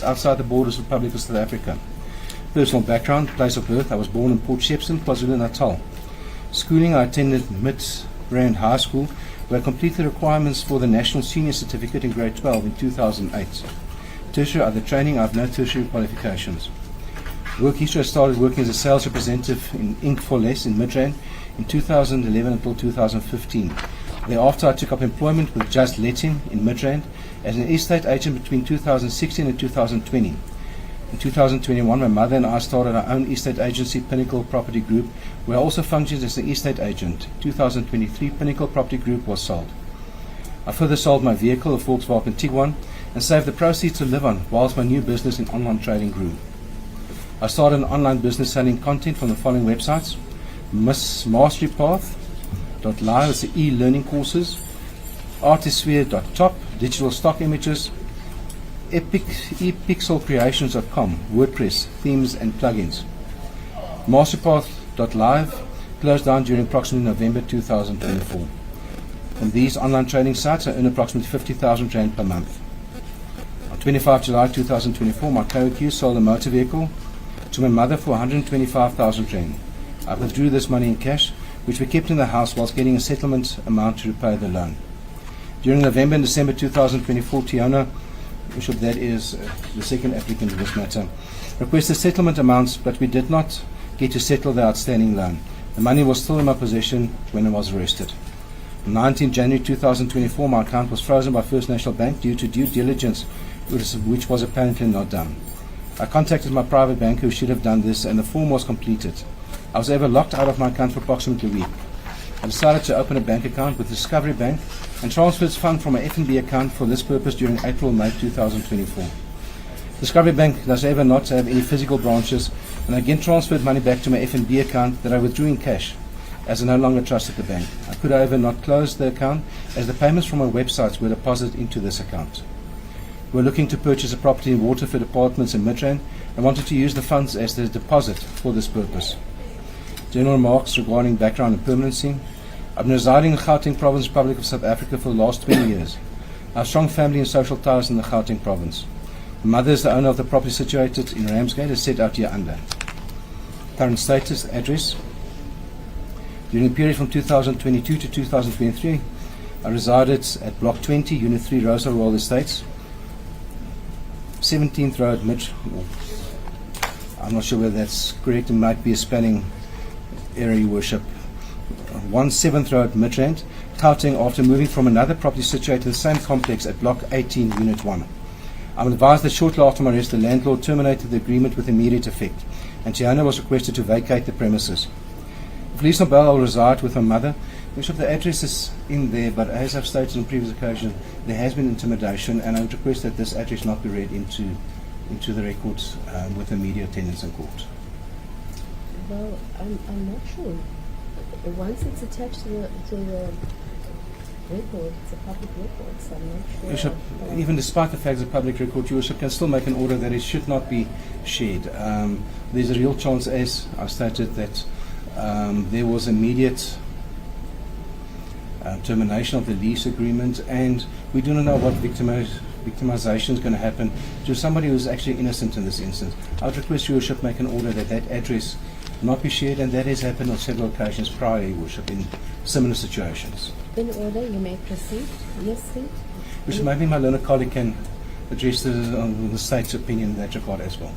outside the borders of the Republic of South Africa. Personal background, place of birth, I was born in Port Shepstone, KwaZulu-Natal. Schooling, I attended Midrand High School, where I completed the requirements for the National Senior Certificate in grade 12 in 2008. Tertiary other training, I have no tertiary qualifications. Work history, I started working as a sales representative in Ink for Less in Midrand in 2011 until 2015. Thereafter, I took up employment with Just Letting in Midrand as an estate agent between 2016 and 2020. In 2021, my mother and I started our own estate agency, Pinnacle Property Group, where I also functioned as an estate agent. In 2023, Pinnacle Property Group was sold. I further sold my vehicle, a Volkswagen Tiguan, and saved the proceeds to live on whilst my new business in online trading grew. I started an online business selling content from the following websites: masterypath.live, it's the e-learning courses, artisphere.top, digital stock images, epixelcreations.com, WordPress, themes and plugins. Masterpath.live closed down during approximately November 2024. From these online trading sites, I earn approximately 50,000 Rand per month. On 25 July 2024, my co-accused sold a motor vehicle to my mother for 125,000 Rand. I withdrew this money in cash, which we kept in the house whilst getting a settlement amount to repay the loan. During November and December 2024, Tiona, Bishop, that is the second applicant in this matter, requested settlement amounts, but we did not get to settle the outstanding loan. The money was still in my possession when I was arrested. On 19 January 2024, my account was frozen by First National Bank due to due diligence, which was apparently not done. I contacted my private banker who should have done this, and the form was completed. I was ever locked out of my account for approximately a week. I decided to open a bank account with Discovery Bank and transferred funds from my FNB account for this purpose during April-May 2024. Discovery Bank does ever not have any physical branches, and I again transferred money back to my FNB account that I withdrew in cash, as I no longer trusted the bank. I could, however, not close the account as the payments from my websites were deposited into this account. We were looking to purchase a property in Waterford Apartments in Midrand and wanted to use the funds as the deposit for this purpose. General remarks regarding background and permanency. I've been residing in Gauteng Province, Republic of South Africa for the last 20 years. I have strong family and social ties in the Gauteng Province. My mother is the owner of the property situated in Ramsgate, as set out here under. Current status, address. During the period from 2022 to 2023, I resided at Block 20, Unit 3, Rosa Royal Estates, 17th Road, I'm not sure whether that's correct, it might be a spelling error, Your Worship. 17th Road, Midrand, Gauteng, after moving from another property situated in the same complex at Block 18, Unit 1. I'm advised that shortly after my arrest, the landlord terminated the agreement with immediate effect, and Tiana was requested to vacate the premises. If least on bail, I will reside with my mother. Bishop, the address is in there, but as I've stated on previous occasion, there has been intimidation, and I would request that this address not be read into the records with immediate attendance in court. Well, I'm not sure. Once it's attached to the record, it's a public record, so I'm not sure. Bishop, even despite the fact it's a public record, Your Worship can still make an order that it should not be shared. There's a real chance, as I've stated, that there was immediate termination of the lease agreement, and we do not know what victimization is going to happen to somebody who is actually innocent in this instance. I would request Your Worship make an order that that address not be shared, and that has happened on several occasions prior, Your Worship, in similar situations. In order, you may proceed. Yes, sir. Bishop, maybe my learned colleague can address the state's opinion in that regard as well.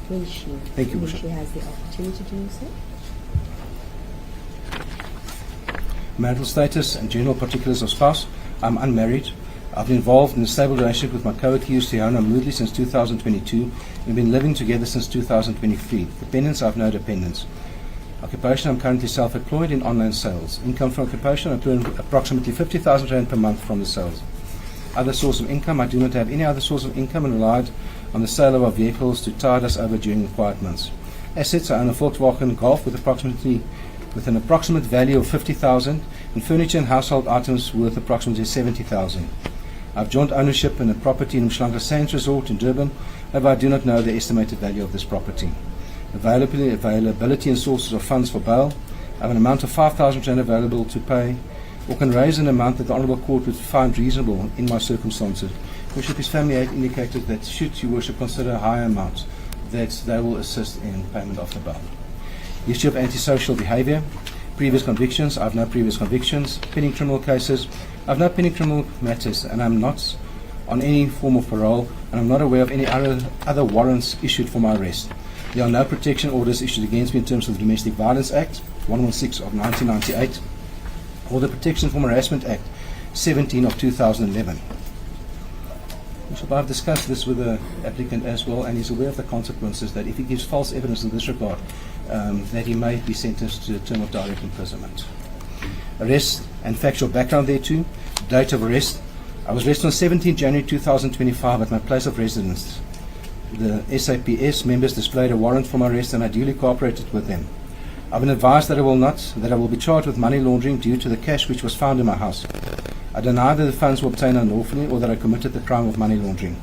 Will she? Thank you, When Bishop. she has the opportunity to do so. Marital status and general particulars of spouse. I'm unmarried. I've been involved in a stable relationship with my co-accused Tiona Moodley since 2022. We've been living together since 2023. Dependents, I have no dependents. Occupation, I'm currently self-employed in online sales. Income from occupation, I earn approximately 50,000 Rand per month from the sales. Other source of income, I do not have any other source of income and relied on the sale of our vehicles to tide us over during the quiet months. Assets, I own a Volkswagen Golf with an approximate value of 50,000 and furniture and household items worth approximately 70,000. I have joint ownership in a property in Mshlanga Sands Resort in Durban, however I do not know the estimated value of this property. Availability and sources of funds for bail. I have an amount of 5,000 Rand available to pay, or can raise an amount that the Honourable Court would find reasonable in my circumstances, Worship, his family had indicated that should Your Worship consider a higher amount, that they will assist in payment of the bail. History of antisocial behaviour, previous convictions, I have no previous convictions, pending criminal cases, I have no pending criminal matters, and I am not on any form of parole, and I am not aware of any other warrants issued for my arrest. There are no protection orders issued against me in terms of the Domestic Violence Act 116 of 1998 or the Protection from Harassment Act 17 of 2011. I've discussed this with the applicant as well, and he's aware of the consequences that if he gives false evidence in this regard, that he may be sentenced to a term of direct imprisonment. Arrest and factual background thereto. Date of arrest. I was arrested on 17 January 2025 at my place of residence. The SAPS members displayed a warrant for my arrest, and I duly cooperated with them. I've been advised that I will be charged with money laundering due to the cash which was found in my house. I deny that the funds were obtained unlawfully or that I committed the crime of money laundering.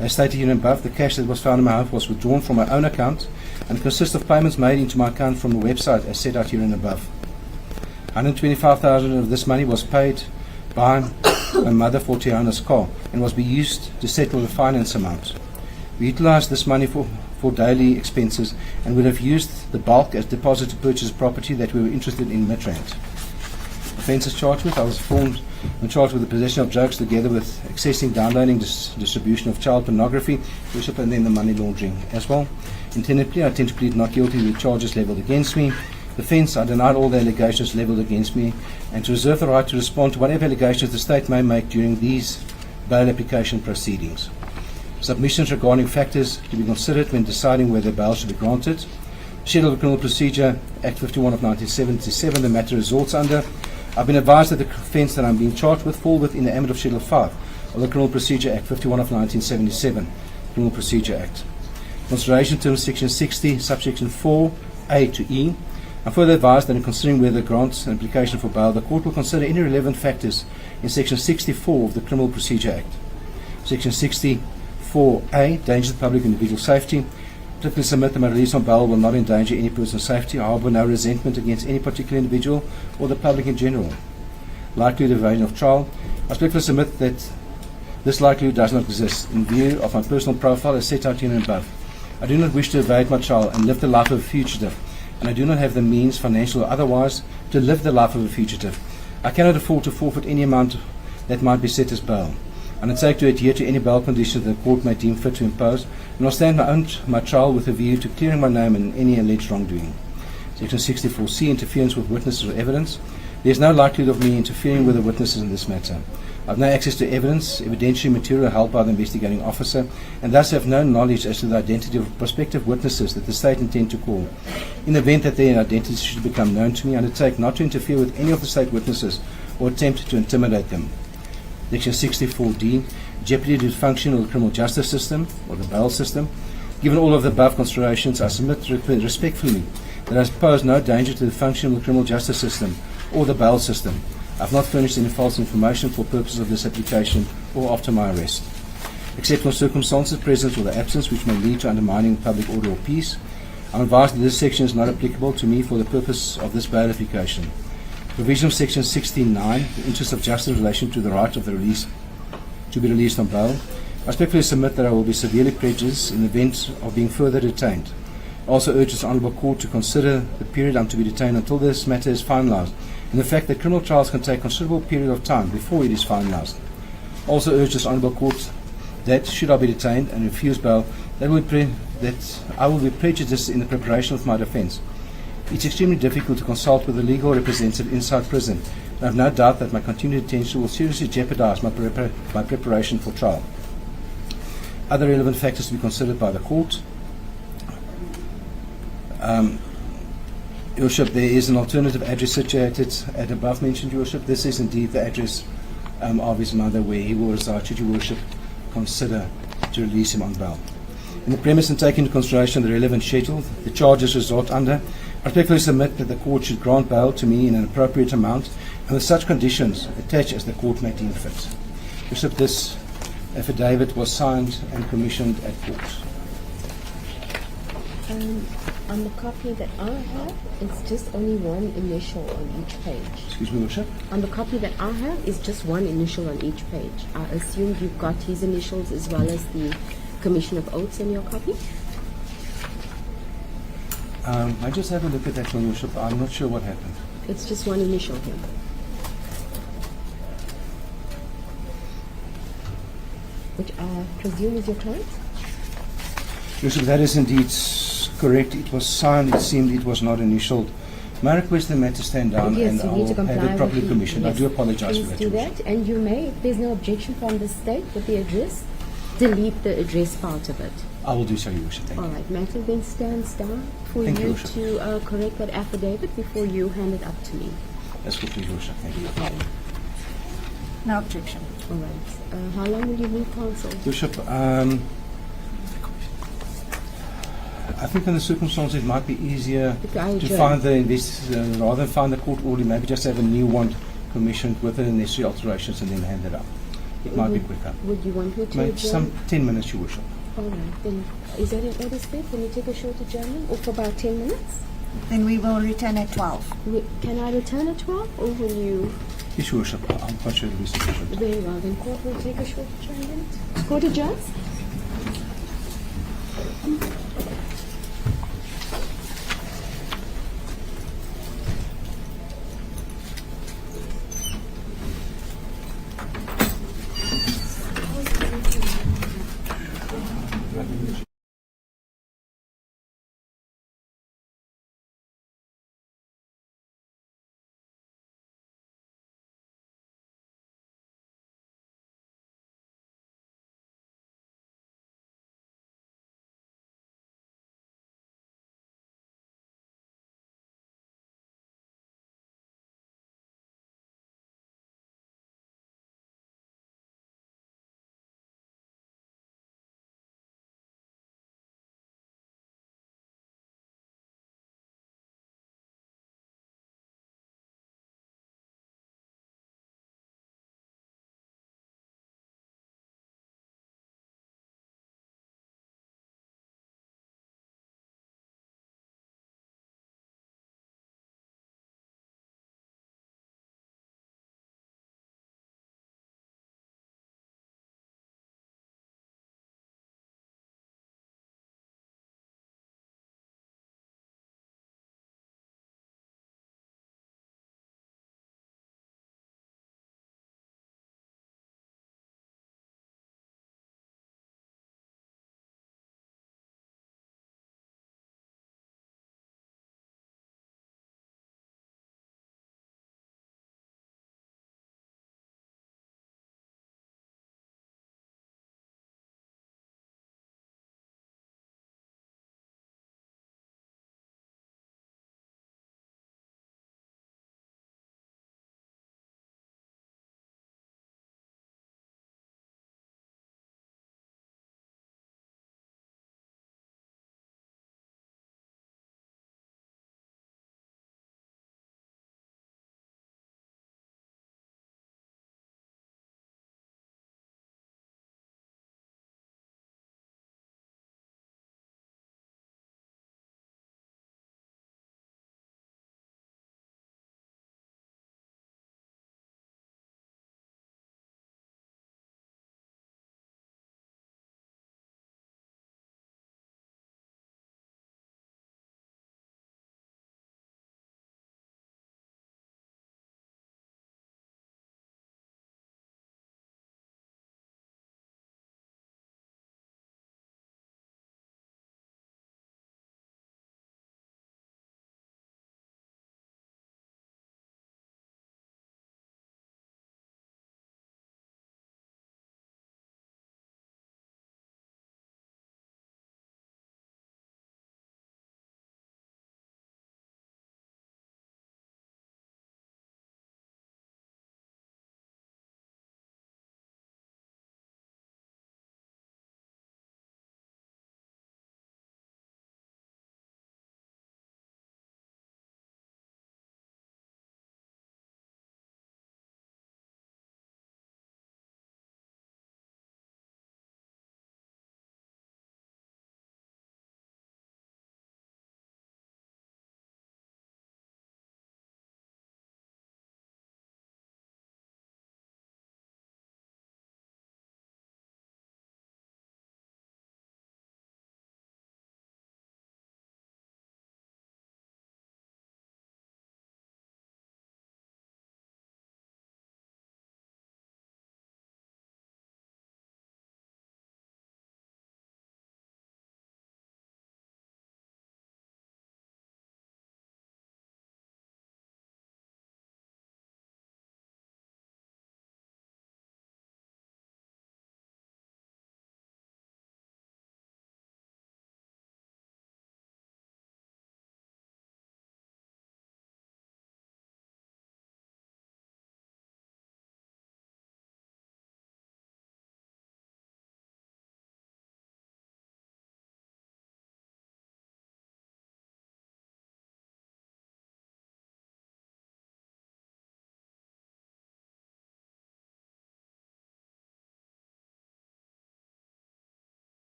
As stated here above, the cash that was found in my house was withdrawn from my own account and consists of payments made into my account from the website as set out here and above. 125,000 of this money was paid by my mother for Tiana's car and was be used to settle the finance amount. We utilized this money for daily expenses and would have used the bulk as deposit to purchase property that we were interested in Midrand. Offences charged with, I was informed and charged with the possession of drugs together with accessing, downloading, distribution of child pornography, worship, and then the money laundering as well. Intended plea, I intend to plead not guilty to the charges levelled against me. Defence, I denied all the allegations levelled against me and to reserve the right to respond to whatever allegations the State may make during these bail application proceedings. Submissions regarding factors to be considered when deciding whether bail should be granted. Schedule of Criminal Procedure Act 51 of 1977, the matter resorts under. I've been advised that the offence that I'm being charged with fall within the ambit of Schedule 5 of the Criminal Procedure Act 51 of 1977, Criminal Procedure Act. Consideration terms Section 60, subsection 4A to E. I'm further advised that in considering whether grants an application for bail, the court will consider any relevant factors in Section 64 of the Criminal Procedure Act. Section 64A, danger to the public and individual safety. Particularly submit that my release on bail will not endanger any person's safety. I harbour no resentment against any particular individual or the public in general. Likelihood of evasion of trial. I respectfully submit that this likelihood does not exist in view of my personal profile as set out here and above. I do not wish to evade my trial and live the life of a fugitive, and I do not have the means, financial or otherwise, to live the life of a fugitive. I cannot afford to forfeit any amount that might be set as bail. I undertake to adhere to any bail conditions that the court may deem fit to impose, and will stand my trial with a view to clearing my name in any alleged wrongdoing. Section 64C, interference with witnesses or evidence. There is no likelihood of me interfering with the witnesses in this matter. I have no access to evidence, evidentiary material held by the investigating officer, and thus have no knowledge as to the identity of prospective witnesses that the State intend to call. In the event that their identities should become known to me, I undertake not to interfere with any of the State witnesses or attempt to intimidate them. Section 64D, jeopardy to the function of the criminal justice system or the bail system. Given all of the above considerations, I submit respectfully that I pose no danger to the function of the criminal justice system or the bail system. I have not furnished any false information for purposes of this application or after my arrest. Except for circumstances present or the absence which may lead to undermining public order or peace, I am advised that this section is not applicable to me for the purpose of this bail application. Provision of Section 69, the interest of justice in relation to the right of the release to be released on bail. I respectfully submit that I will be severely prejudiced in the event of being further detained. I also urge this Honourable Court to consider the period I'm to be detained until this matter is finalised, and the fact that criminal trials can take a considerable period of time before it is finalised. I also urge this Honourable Court that, should I be detained and refuse bail, that I will be prejudiced in the preparation of my defence. It's extremely difficult to consult with a legal representative inside prison, and I have no doubt that my continued detention will seriously jeopardise my preparation for trial. Other relevant factors to be considered by the court. Your Worship, there is an alternative address situated at above mentioned, Your Worship. This is indeed the address of his mother where he will reside, should Your Worship consider to release him on bail. In the premise and take into consideration the relevant schedule, the charges resort under, I respectfully submit that the court should grant bail to me in an appropriate amount and with such conditions attached as the court may deem fit. Your Worship, this affidavit was signed and commissioned at court. On the copy that I have, it's just only one initial on each page. Excuse me, Worship. On the copy that I have, is just one initial on each page. I assume you've got his initials as well as the Commission of Oaths in your copy? I just have a look at that one, Worship. I'm not sure what happened. It's just one initial here. Which I presume is your client? Worship, that is indeed correct. It was signed. It seemed it was not initialed. May I request the matter stand down Yes, and you I need will to comply have it properly with commissioned. yes. I do apologize Please for that, do Your that, Worship. and you may, if there's no objection from the state with the address, delete the address part of it. I will do so, Your Worship. Thank All you. right, matter then stands down for Thank you, you Worship. to correct that affidavit before you hand it up to me. That's good, Your Worship. Thank you. Okay. No objection. All right. How long will you need counsel? Bishop, I think in the circumstances it might be easier If I to adjourn. find the rather than find the court order, maybe just have a new one commissioned with the necessary alterations and then hand it up. It might be quicker. Would you want me to Maybe adjourn? some 10 minutes, Your Worship. All right, then is that in order, Smith? Can you take a short adjournment or for about 10 minutes? Then we will return at 12. Can I return at 12 or will you? Yes, Your Worship. I'm quite sure it will be sufficient. Very well, then court will take a short adjournment. Court adjourns?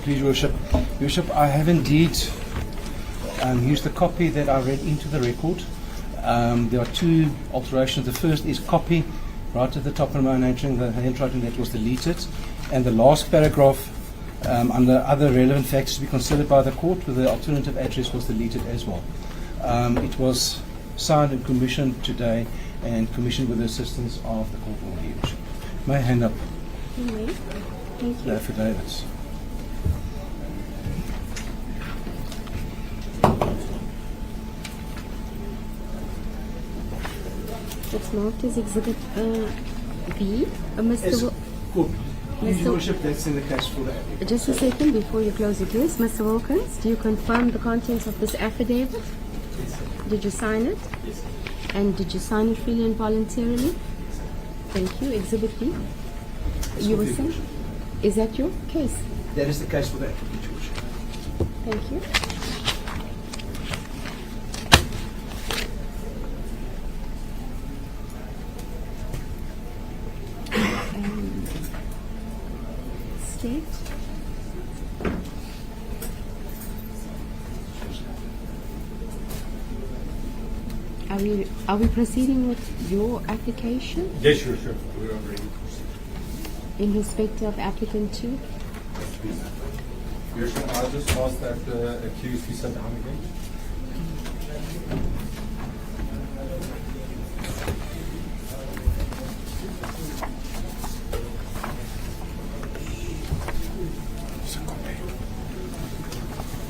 Please, Your Worship. Your Worship, I have indeed used the copy that I read into the record. There are two alterations. The first is copy right at the top of my handwriting, the handwriting that was deleted, and the last paragraph under other relevant factors to be considered by the court with the alternative address was deleted as well. It was signed and commissioned today and commissioned with the assistance of the court order, Your Worship. May I hand up Thank you. the affidavits? It's marked as Exhibit B. Mr. Please, Your Worship, that's in the case for the applicant. Just a second before you close the case. Mr. Wilkins, do you confirm the contents of this affidavit? Did you sign it? Yes. And did you sign it freely and voluntarily? Thank you. Exhibit B. You were saying? Is that your case? That is the case for the applicant, Your Worship. Thank you. State. Are we proceeding with your application Yes, sure. We're already. in respect of applicant 2? Your Worship, I'll just ask that the accused be sent down again.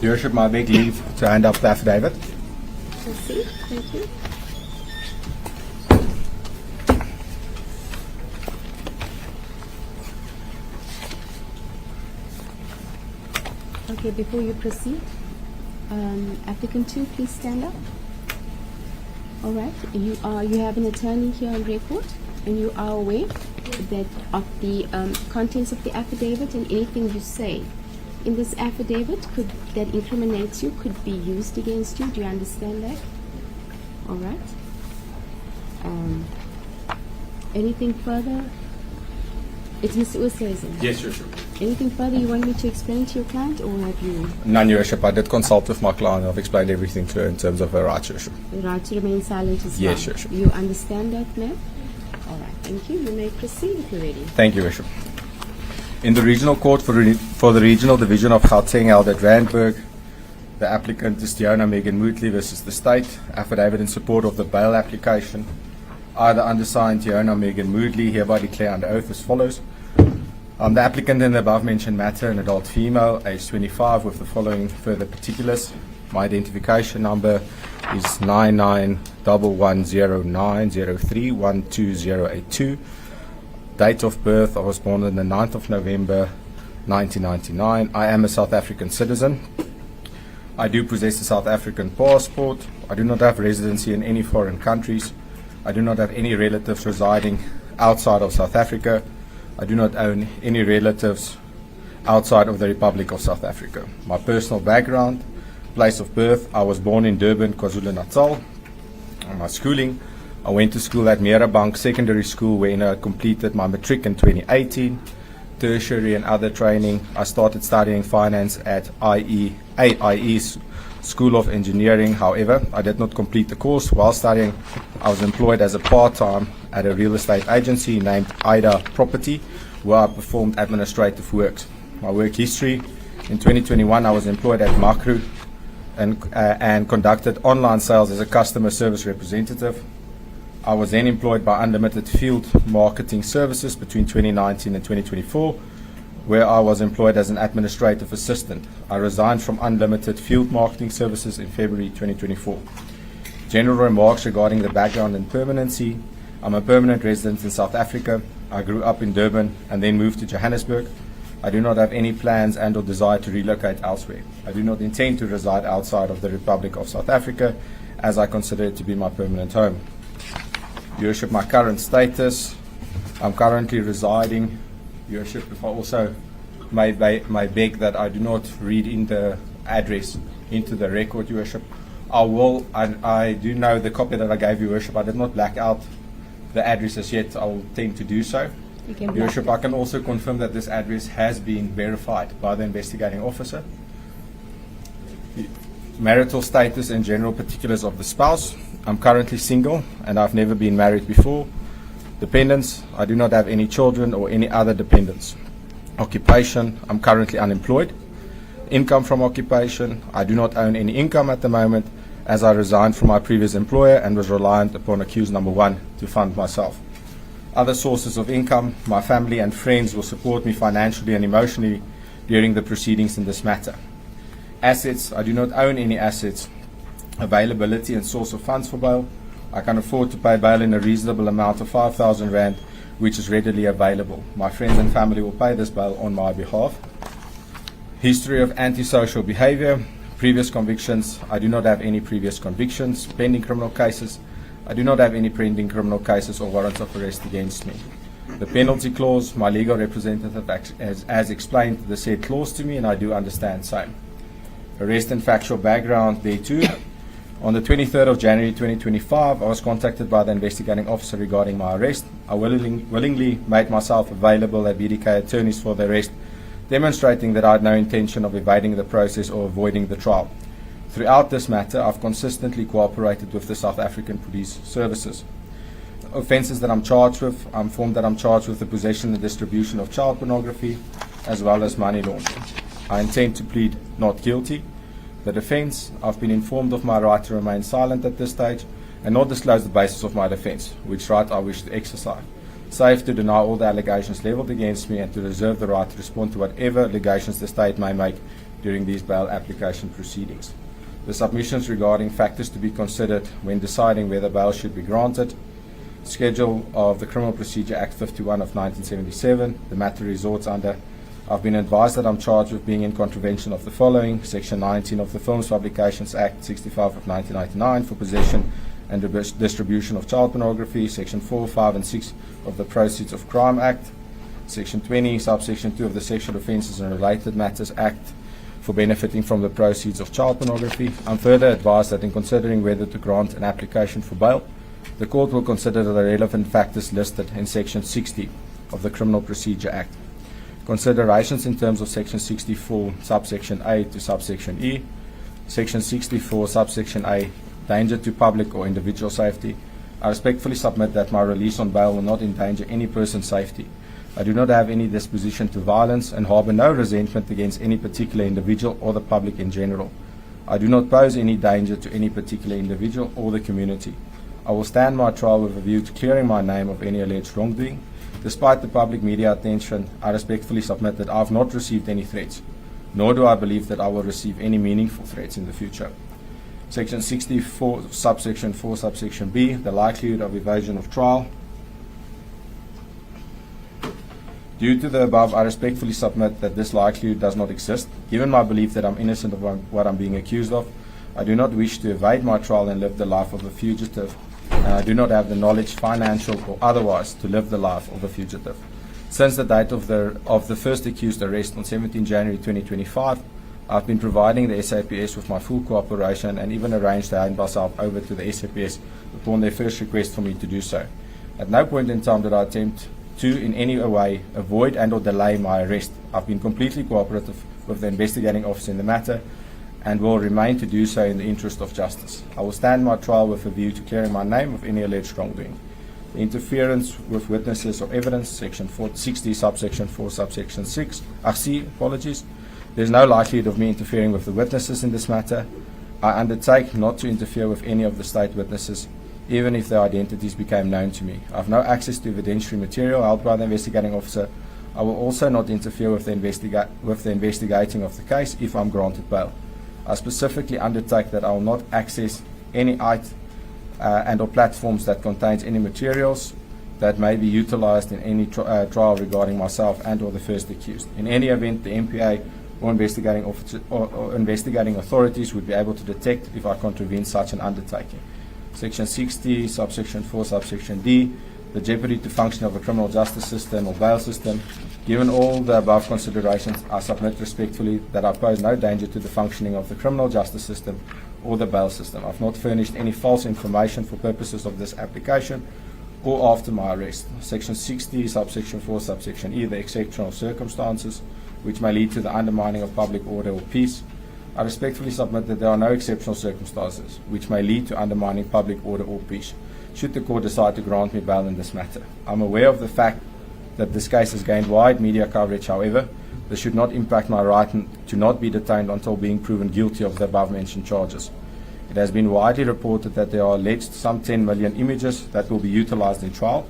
Your Worship, I beg leave to hand up the affidavit. Proceed. Thank you. Okay, before you proceed, applicant 2, please stand up. All right, you have an attorney here on record, and you are aware that of the contents of the affidavit and anything you say in this affidavit that incriminates you could be used against you. Do you understand that? All right. Anything further? It's Mr. Oosthuizen. Yes, Your Worship. Anything further you want me to explain to your client, or have you None, Your Worship. I did consult with my client. I've explained everything to her in terms of her rights, Your Worship. the right to remain silent as well? Yes, Your Worship. You understand that, ma'am? All right. Thank you. You may proceed if you're ready. Thank you, Your Worship. In the Regional Court for the Regional Division of Gauteng held at Randburg, the applicant is Diona Megan Mootley versus the State. Affidavit in support of the bail application. I, the undersigned Diona Megan Mootley, hereby declare under oath as follows. The applicant in the above-mentioned matter, an adult female, age 25, with the following further particulars. My identification number is 99110903120082. Date of birth, I was born on the 9th of November 1999. I am a South African citizen. I do possess a South African passport. I do not have residency in any foreign countries. I do not have any relatives residing outside of South Africa. I do not own any relatives outside of the Republic of South Africa. My personal background, place of birth, I was born in Durban, KwaZulu-Natal. My schooling, I went to school at Merebank Secondary School, where I completed my matric in 2018. Tertiary and other training, I started studying finance at AIE's School of Engineering. However, I did not complete the course. While studying, I was employed as a part-time at a real estate agency named Ida Property, where I performed administrative works. My work history, in 2021 I was employed at Makru and conducted online sales as a customer service representative. I was then employed by Unlimited Field Marketing Services between 2019 and 2024, where I was employed as an administrative assistant. I resigned from Unlimited Field Marketing Services in February 2024. General remarks regarding the background and permanency. I'm a permanent resident in South Africa. I grew up in Durban and then moved to Johannesburg. I do not have any plans and or desire to relocate elsewhere. I do not intend to reside outside of the Republic of South Africa, as I consider it to be my permanent home. Your Worship, my current status, I'm currently residing. Your Worship, if I also may beg that I do not read in the address into the record, Your Worship. I do know the copy that I gave you, Your Worship. I did not black out the address as yet. I will tend to do so. You can Your block Worship, it. I can also confirm that this address has been verified by the investigating officer. Marital status and general particulars of the spouse. I'm currently single and I've never been married before. Dependents, I do not have any children or any other dependents. Occupation, I'm currently unemployed. Income from occupation, I do not own any income at the moment as I resigned from my previous employer and was reliant upon accused number 1 to fund myself. Other sources of income, my family and friends will support me financially and emotionally during the proceedings in this matter. Assets, I do not own any assets. Availability and source of funds for bail, I can afford to pay bail in a reasonable amount of 5,000 Rand, which is readily available. My friends and family will pay this bail on my behalf. History of antisocial behavior, previous convictions, I do not have any previous convictions. Pending criminal cases, I do not have any pending criminal cases or warrants of arrest against me. The penalty clause, my legal representative has explained the said clause to me and I do understand same. Arrest and factual background there too. On the 23rd of January 2025, I was contacted by the investigating officer regarding my arrest. I willingly made myself available at BDK attorneys for the arrest, demonstrating that I had no intention of evading the process or avoiding the trial. Throughout this matter, I've consistently cooperated with the South African Police Services. Offences that I'm charged with, I'm informed that I'm charged with the possession and distribution of child pornography, as well as money laundering. I intend to plead not guilty. The defence, I've been informed of my right to remain silent at this stage and not disclose the basis of my defence, which right I wish to exercise. Safe to deny all the allegations levelled against me and to reserve the right to respond to whatever allegations the state may make during these bail application proceedings. The submissions regarding factors to be considered when deciding whether bail should be granted. Schedule of the Criminal Procedure Act 51 of 1977, the matter resorts under. I've been advised that I'm charged with being in contravention of the following: Section 19 of the Films Publications Act 65 of 1999 for possession and distribution of child pornography, Section 4, 5 and 6 of the Proceeds of Crime Act, Section 20, Subsection 2 of the Sexual Offences and Related Matters Act for benefiting from the proceeds of child pornography. I'm further advised that in considering whether to grant an application for bail, the court will consider the relevant factors listed in Section 60 of the Criminal Procedure Act. Considerations in terms of Section 64, subsection A to subsection E. Section 64, subsection A, danger to public or individual safety. I respectfully submit that my release on bail will not endanger any person's safety. I do not have any disposition to violence and harbour no resentment against any particular individual or the public in general. I do not pose any danger to any particular individual or the community. I will stand my trial with a view to clearing my name of any alleged wrongdoing. Despite the public media attention, I respectfully submit that I have not received any threats, nor do I believe that I will receive any meaningful threats in the future. Section 64, subsection 4, subsection B, the likelihood of evasion of trial. Due to the above, I respectfully submit that this likelihood does not exist. Given my belief that I'm innocent of what I'm being accused of, I do not wish to evade my trial and live the life of a fugitive. And I do not have the knowledge, financial or otherwise, to live the life of a fugitive. Since the date of the first accused arrest on 17 January 2025, I've been providing the SAPS with my full cooperation and even arranged to hand myself over to the SAPS upon their first request for me to do so. At no point in time did I attempt to in any way avoid and or delay my arrest. I've been completely cooperative with the investigating officer in the matter and will remain to do so in the interest of justice. I will stand my trial with a view to clearing my name of any alleged wrongdoing. The interference with witnesses or evidence, Section 60, subsection 4, subsection 6, C, There's no likelihood of me interfering with the witnesses in this matter. I undertake not to interfere with any of the state witnesses, even if their identities became known to me. I have no access to evidentiary material held by the investigating officer. I will also not interfere with the investigating of the case if I'm granted bail. I specifically undertake that I will not access any and or platforms that contains any materials that may be utilized in any trial regarding myself and or the first accused. In any event, the MPA or investigating officer or investigating authorities would be able to detect if I contravene such an undertaking. Section 60, subsection 4, subsection D, the jeopardy to function of a criminal justice system or bail system. Given all the above considerations, I submit respectfully that I pose no danger to the functioning of the criminal justice system or the bail system. I've not furnished any false information for purposes of this application or after my arrest. Section 60, subsection 4, subsection E, the exceptional circumstances which may lead to the undermining of public order or peace. I respectfully submit that there are no exceptional circumstances which may lead to undermining public order or peace, should the court decide to grant me bail in this matter. I'm aware of the fact that this case has gained wide media coverage. However, this should not impact my right to not be detained until being proven guilty of the above-mentioned charges. It has been widely reported that there are alleged some 10 million images that will be utilized in trial.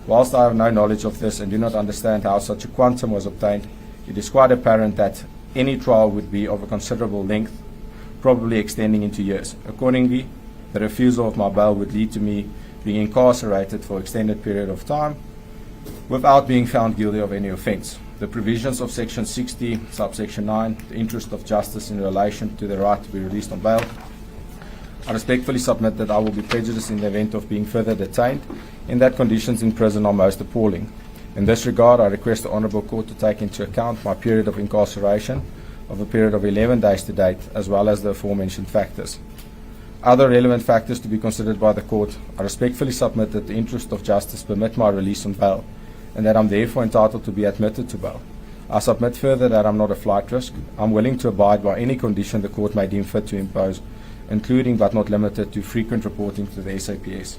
Whilst I have no knowledge of this and do not understand how such a quantum was obtained, it is quite apparent that any trial would be of a considerable length, probably extending into years. Accordingly, the refusal of my bail would lead to me being incarcerated for an extended period of time without being found guilty of any offence. The provisions of Section 60, subsection 9, the interest of justice in relation to the right to be released on bail, I respectfully submit that I will be prejudiced in the event of being further detained, in that conditions in prison are most appalling. In this regard, I request the Honourable Court to take into account my period of incarceration of a period of 11 days to date, as well as the aforementioned factors. Other relevant factors to be considered by the Court, I respectfully submit that the interest of justice permit my release on bail, and that I'm therefore entitled to be admitted to bail. I submit further that I'm not a flight risk. I'm willing to abide by any condition the Court may deem fit to impose, including but not limited to frequent reporting to the SAPS.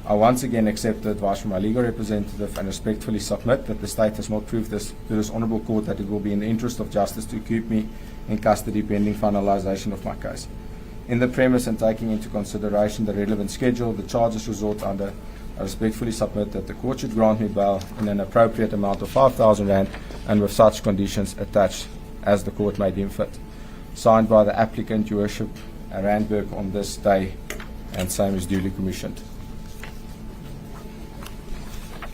I once again accept the advice from my legal representative and respectfully submit that the State has not proved this to this Honourable Court that it will be in the interest of justice to keep me in custody pending finalisation of my case. In the premise and taking into consideration the relevant schedule, the charges resort under, I respectfully submit that the Court should grant me bail in an appropriate amount of R5,000 and with such conditions attached as the Court may deem fit. Signed by the applicant, Your Worship, Randburg, on this day, and same is duly commissioned.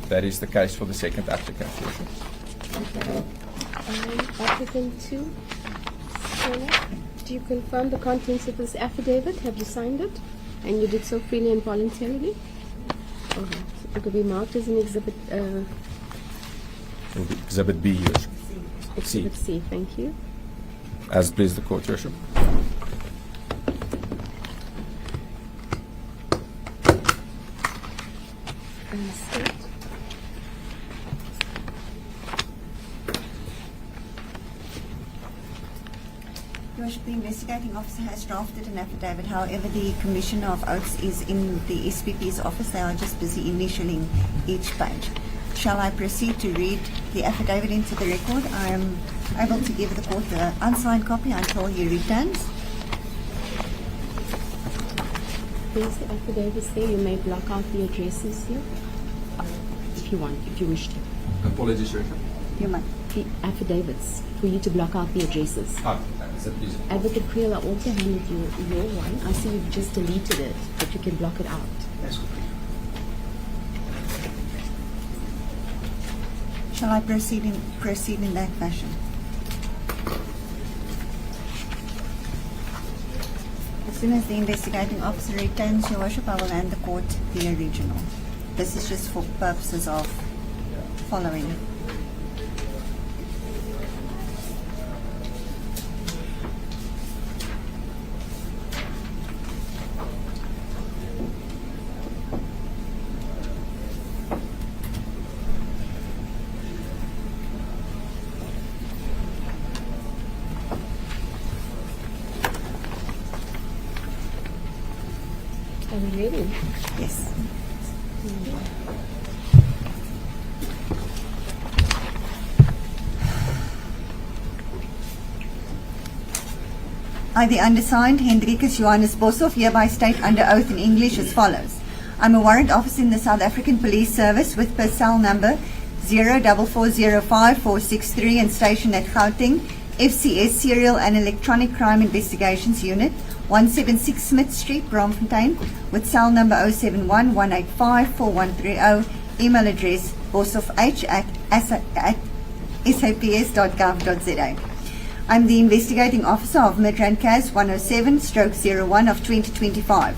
That is the case for the second applicant. Okay. Applicant 2, Stella, do you confirm the contents of this affidavit? Have you signed it? And you did so freely and voluntarily? Okay. It will be marked as an exhibit. It will be Exhibit B, Your Worship. Exhibit C. Thank you. As please the Court, Your Worship. State. Your Worship, the investigating officer has drafted an affidavit. However, the Commissioner of Oaths is in the SPP's office. They are just busy initialing each page. Shall I proceed to read the affidavit into the record? I am able to give the court the unsigned copy until he returns. There's the affidavits there. You may block out the addresses here if you want, if you wish to. Apologies, Your Worship. You may. The affidavits for you to block out the addresses. Please. Advocate Creel, I also handed you your one. I see you've just deleted it, but you can block it out. Yes. Shall I proceed in that fashion? As soon as the investigating officer returns, Your Worship, I will hand the court the original. This is just for purposes of following. Are we ready? Yes. I, the undersigned, Hendrikus Johannes Boshoff, hereby state under oath in English as follows. I'm a warrant officer in the South African Police Service with personnel number 04405-463 and stationed at Gauteng, FCS Serial and Electronic Crime Investigations Unit, 176 Smith Street, Braamfontein, with cell number 071-185-4130, email address boshoff@saps.gov.za. I'm the investigating officer of Midrand CAS 107/01 of 2025.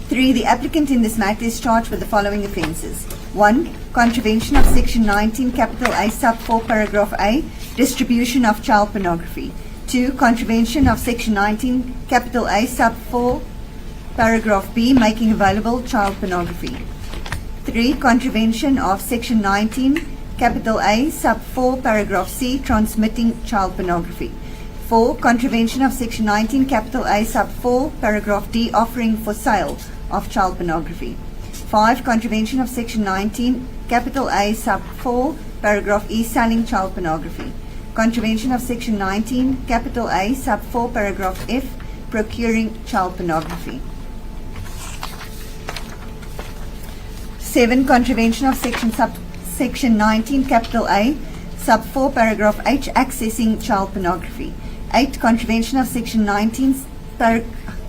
3. The applicant in this matter is charged with the following offences. 1. Contravention of Section 19, capital A, sub 4, paragraph A, distribution of child pornography. 2. Contravention of Section 19, capital A, sub 4, paragraph B, making available child pornography. 3. Contravention of Section 19, capital A, sub 4, paragraph C, transmitting child pornography. 4. Contravention of Section 19, capital A, sub 4, paragraph D, offering for sale of child pornography. 5. Contravention of Section 19, capital A, sub 4, paragraph E, selling child pornography. Contravention of Section 19, capital A, sub 4, paragraph F, procuring child pornography. 7. Contravention of Section 19, capital A, sub 4, paragraph H, accessing child pornography. 8. Contravention of Section 19,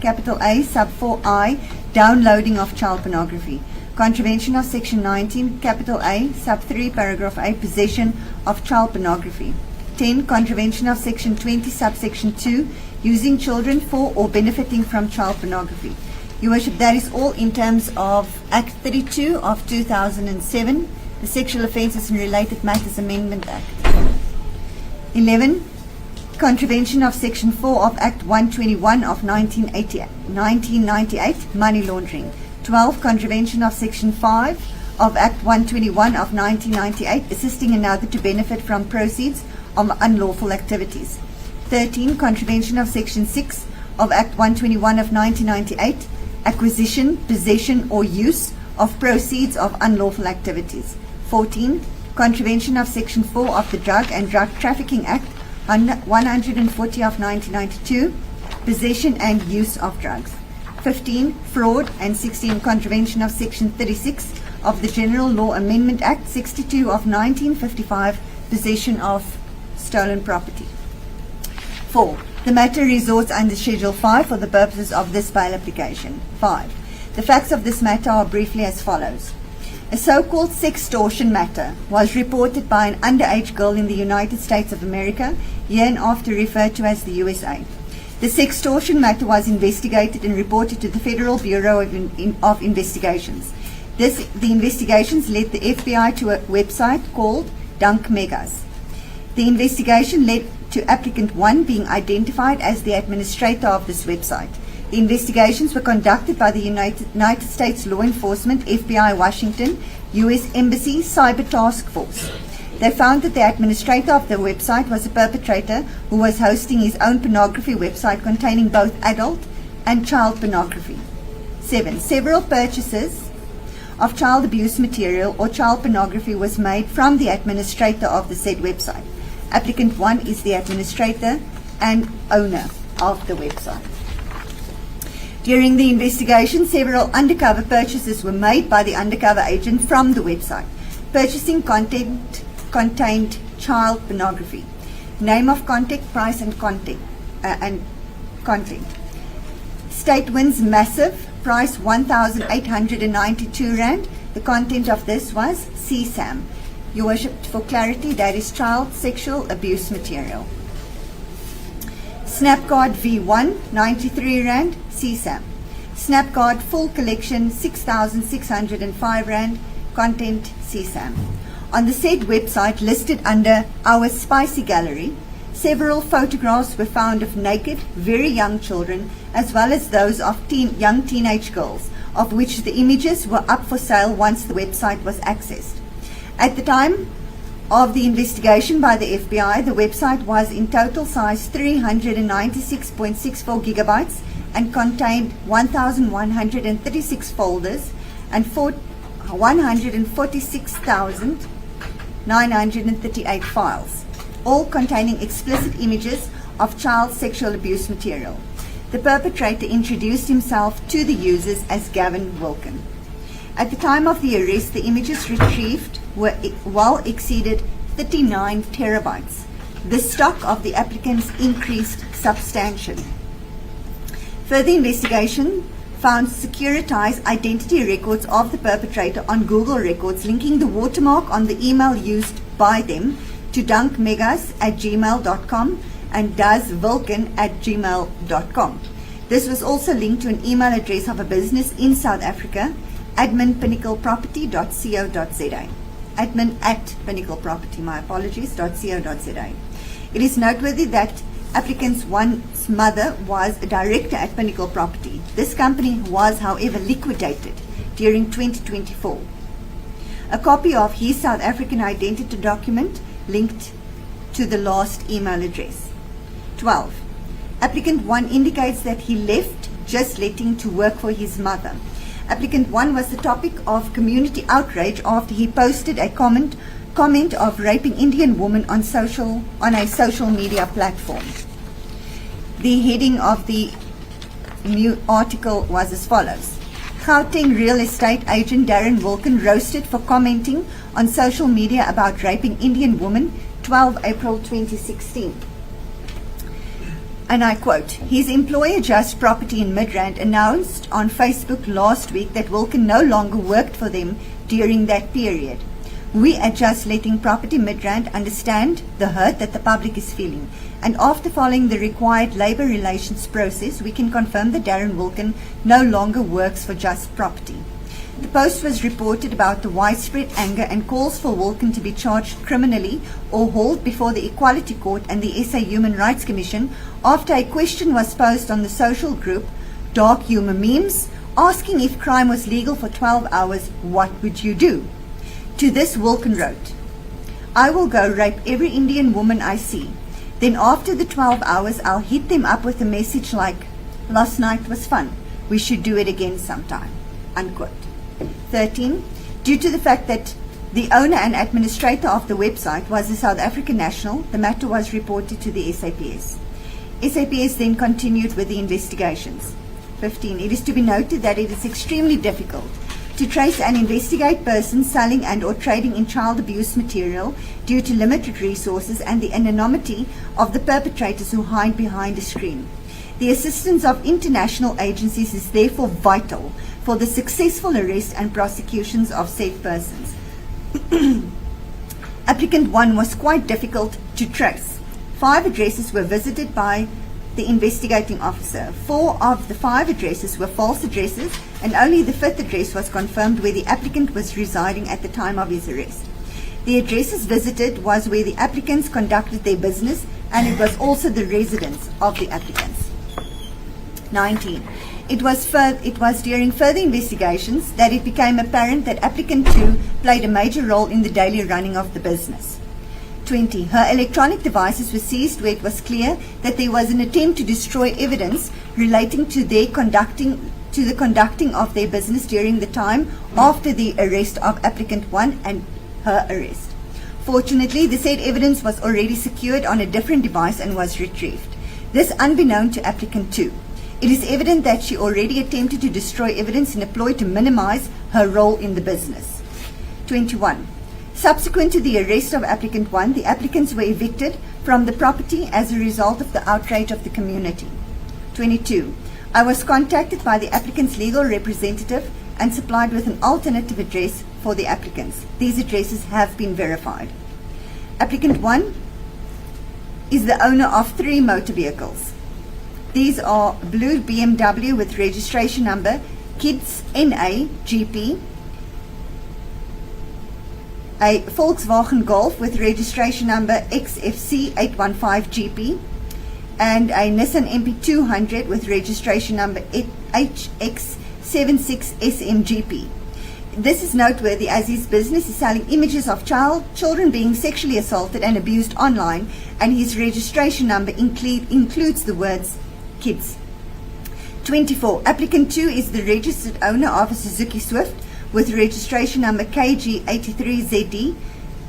capital A, sub 4I, downloading of child pornography. Contravention of Section 19, capital A, sub 3, paragraph A, possession of child pornography. 10. Contravention of Section 20, subsection 2, using children for or benefiting from child pornography. Your Worship, that is all in terms of Act 32 of 2007, the Sexual Offences and Related Matters Amendment Act. 11. Contravention of Section 4 of Act 121 of 1998, money laundering. 12. Contravention of Section 5 of Act 121 of 1998, assisting another to benefit from proceeds of unlawful activities. 13. Contravention of Section 6 of Act 121 of 1998, acquisition, possession or use of proceeds of unlawful activities. 14. Contravention of Section 4 of the Drug and Drug Trafficking Act 140 of 1992, possession and use of drugs. 15. Fraud. And 16. Contravention of Section 36 of the General Law Amendment Act 62 of 1955, possession of stolen property. 4. The matter resorts under Schedule 5 for the purposes of this bail application. 5. The facts of this matter are briefly as follows. A so-called sextortion matter was reported by an underage girl in the United States of America, hereinafter referred to as the USA. The sextortion matter was investigated and reported to the Federal Bureau of Investigations. The investigations led the FBI to a website called Dunk Megas. The investigation led to applicant 1 being identified as the administrator of this website. The investigations were conducted by the United States Law Enforcement, FBI Washington, U.S. Embassy Cyber Task Force. They found that the administrator of the website was a perpetrator who was hosting his own pornography website containing both adult and child pornography. 7. Several purchases of child abuse material or child pornography was made from the administrator of the said website. Applicant 1 is the administrator and owner of the website. During the investigation, several undercover purchases were made by the undercover agent from the website. Purchasing content contained child pornography. Name of content, price and content. State wins massive, price 1,892 Rand. The content of this was CSAM. Your Worship, for clarity, that is child sexual abuse material. Snapcard V1, 93 Rand, CSAM. Snapcard full collection, 6,605 Rand, content CSAM. On the said website listed under Our Spicy Gallery, several photographs were found of naked, very young children, as well as those of young teenage girls, of which the images were up for sale once the website was accessed. At the time of the investigation by the FBI, the website was in total size 396.64 gigabytes and contained 1,136 folders and 146,938 files, all containing explicit images of child sexual abuse material. The perpetrator introduced himself to the users as Gavin Wilkin. At the time of the arrest, the images retrieved were well exceeded 39 terabytes. The stock of the applicants increased substantially. Further investigation found securitized identity records of the perpetrator on Google records, linking the watermark on the email used by them to dunkmegas@gmail.com and dazvilken@gmail.com. This was also linked to an email address of a business in South Africa, admin@pinnacleproperty.co.za. admin@pinnacleproperty.co.za. It is noteworthy that applicant's one's mother was a director at Pinnacle Property. This company was, however, liquidated during 2024. a copy of his South African identity document linked to the last email address. 12. Applicant 1 indicates that he left Just Letting to work for his mother. Applicant 1 was the topic of community outrage after he posted a comment of raping Indian woman on a social media platform. The heading of the new article was as follows: Gauteng real estate agent Darren Wilken roasted for commenting on social media about raping Indian woman, 12 April 2016. And I quote, his employer Just Property in Midrand announced on Facebook last week that Wilken no longer worked for them during that period. We at Just Letting Property Midrand understand the hurt that the public is feeling, and after following the required labour relations process, we can confirm that Darren Wilken no longer works for Just Property. The post was reported about the widespread anger and calls for Wilken to be charged criminally or hauled before the Equality Court and the SA Human Rights Commission after a question was posted on the social group Dark Humour Memes asking if crime was legal for 12 hours, what would you do? To this, Wilken wrote, I will go rape every Indian woman I see. Then after the 12 hours, I'll hit them up with a message like, last night was fun. We should do it again sometime. Unquote. 13. Due to the fact that the owner and administrator of the website was a South African national, the matter was reported to the SAPS. SAPS then continued with the investigations. 15. It is to be noted that it is extremely difficult to trace and investigate persons selling and or trading in child abuse material due to limited resources and the anonymity of the perpetrators who hide behind a screen. The assistance of international agencies is therefore vital for the successful arrest and prosecutions of said persons. Applicant 1 was quite difficult to trace. 5 addresses were visited by the investigating officer. 4 of the 5 addresses were false addresses, and only the 5th address was confirmed where the applicant was residing at the time of his arrest. The addresses visited was where the applicants conducted their business, and it was also the residence of the applicants. 19. It was during further investigations that it became apparent that applicant 2 played a major role in the daily running of the business. 20. Her electronic devices were seized where it was clear that there was an attempt to destroy evidence relating to the conducting of their business during the time after the arrest of applicant 1 and her arrest. Fortunately, the said evidence was already secured on a different device and was retrieved. This unbeknown to applicant 2. It is evident that she already attempted to destroy evidence in a ploy to minimize her role in the business. 21. Subsequent to the arrest of applicant 1, the applicants were evicted from the property as a result of the outrage of the community. 22. I was contacted by the applicant's legal representative and supplied with an alternative address for the applicants. These addresses have been verified. Applicant 1 is the owner of 3 motor vehicles. These are blue BMW with registration number KIDS NA GP, a Volkswagen Golf with registration number XFC 815 GP, and a Nissan MP200 with registration number HX76SMGP. This is noteworthy as his business is selling images of children being sexually assaulted and abused online, and his registration number includes the words kids. 24. Applicant 2 is the registered owner of a Suzuki Swift with registration number KG83ZD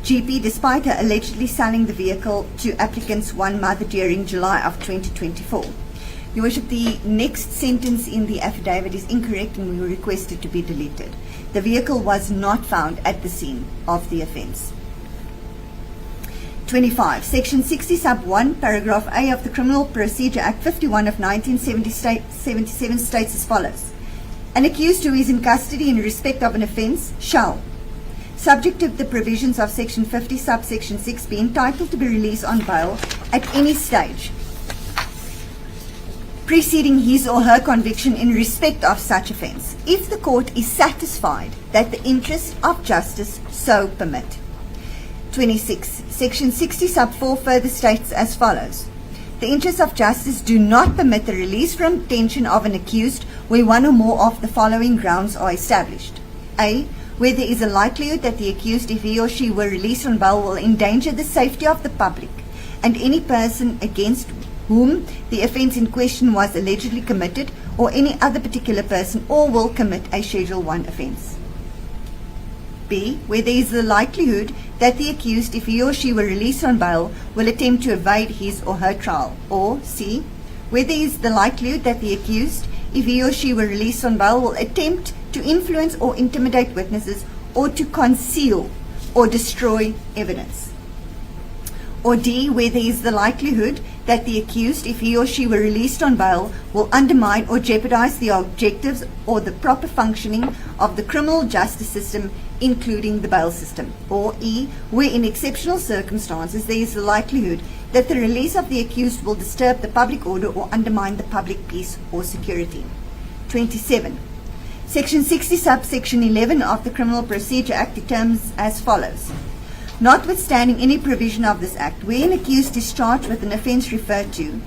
GP, despite her allegedly selling the vehicle to applicant's 1 mother during July of 2024. Your Worship, the next sentence in the affidavit is incorrect and we request it to be deleted. The vehicle was not found at the scene of the offence. 25. Section 60 sub 1 paragraph A of the Criminal Procedure Act 51 of 1977 states as follows: an accused who is in custody in respect of an offence shall, subject to the provisions of section 50 subsection 6, be entitled to be released on bail at any stage preceding his or her conviction in respect of such offence, if the court is satisfied that the interests of justice so permit. 26. Section 60 sub 4 further states as follows: the interests of justice do not permit the release from detention of an accused where one or more of the following grounds are established. A. where there is a likelihood that the accused, if he or she were released on bail, will endanger the safety of the public and any person against whom the offence in question was allegedly committed, or any other particular person, or will commit a Schedule 1 offence. B, where there is the likelihood that the accused, if he or she were released on bail, will attempt to evade his or her trial. Or C, where there is the likelihood that the accused, if he or she were released on bail, will attempt to influence or intimidate witnesses, or to conceal or destroy evidence. Or D, where there is the likelihood that the accused, if he or she were released on bail, will undermine or jeopardize the objectives or the proper functioning of the criminal justice system, including the bail system. Or E, where in exceptional circumstances there is the likelihood that the release of the accused will disturb the public order or undermine the public peace or security. 27. Section 60 subsection 11 of the Criminal Procedure Act determines as follows. Notwithstanding any provision of this Act, where an accused is charged with an offence referred to,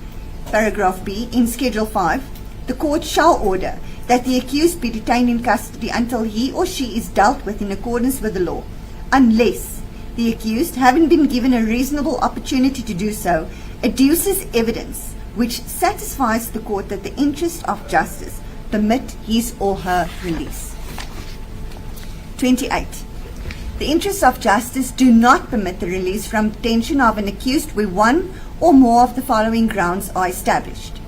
paragraph B, in Schedule 5, the court shall order that the accused be detained in custody until he or she is dealt with in accordance with the law, unless the accused, having been given a reasonable opportunity to do so, adduces evidence which satisfies the court that the interests of justice permit his or her release. 28. The interests of justice do not permit the release from detention of an accused where one or more of the following grounds are established.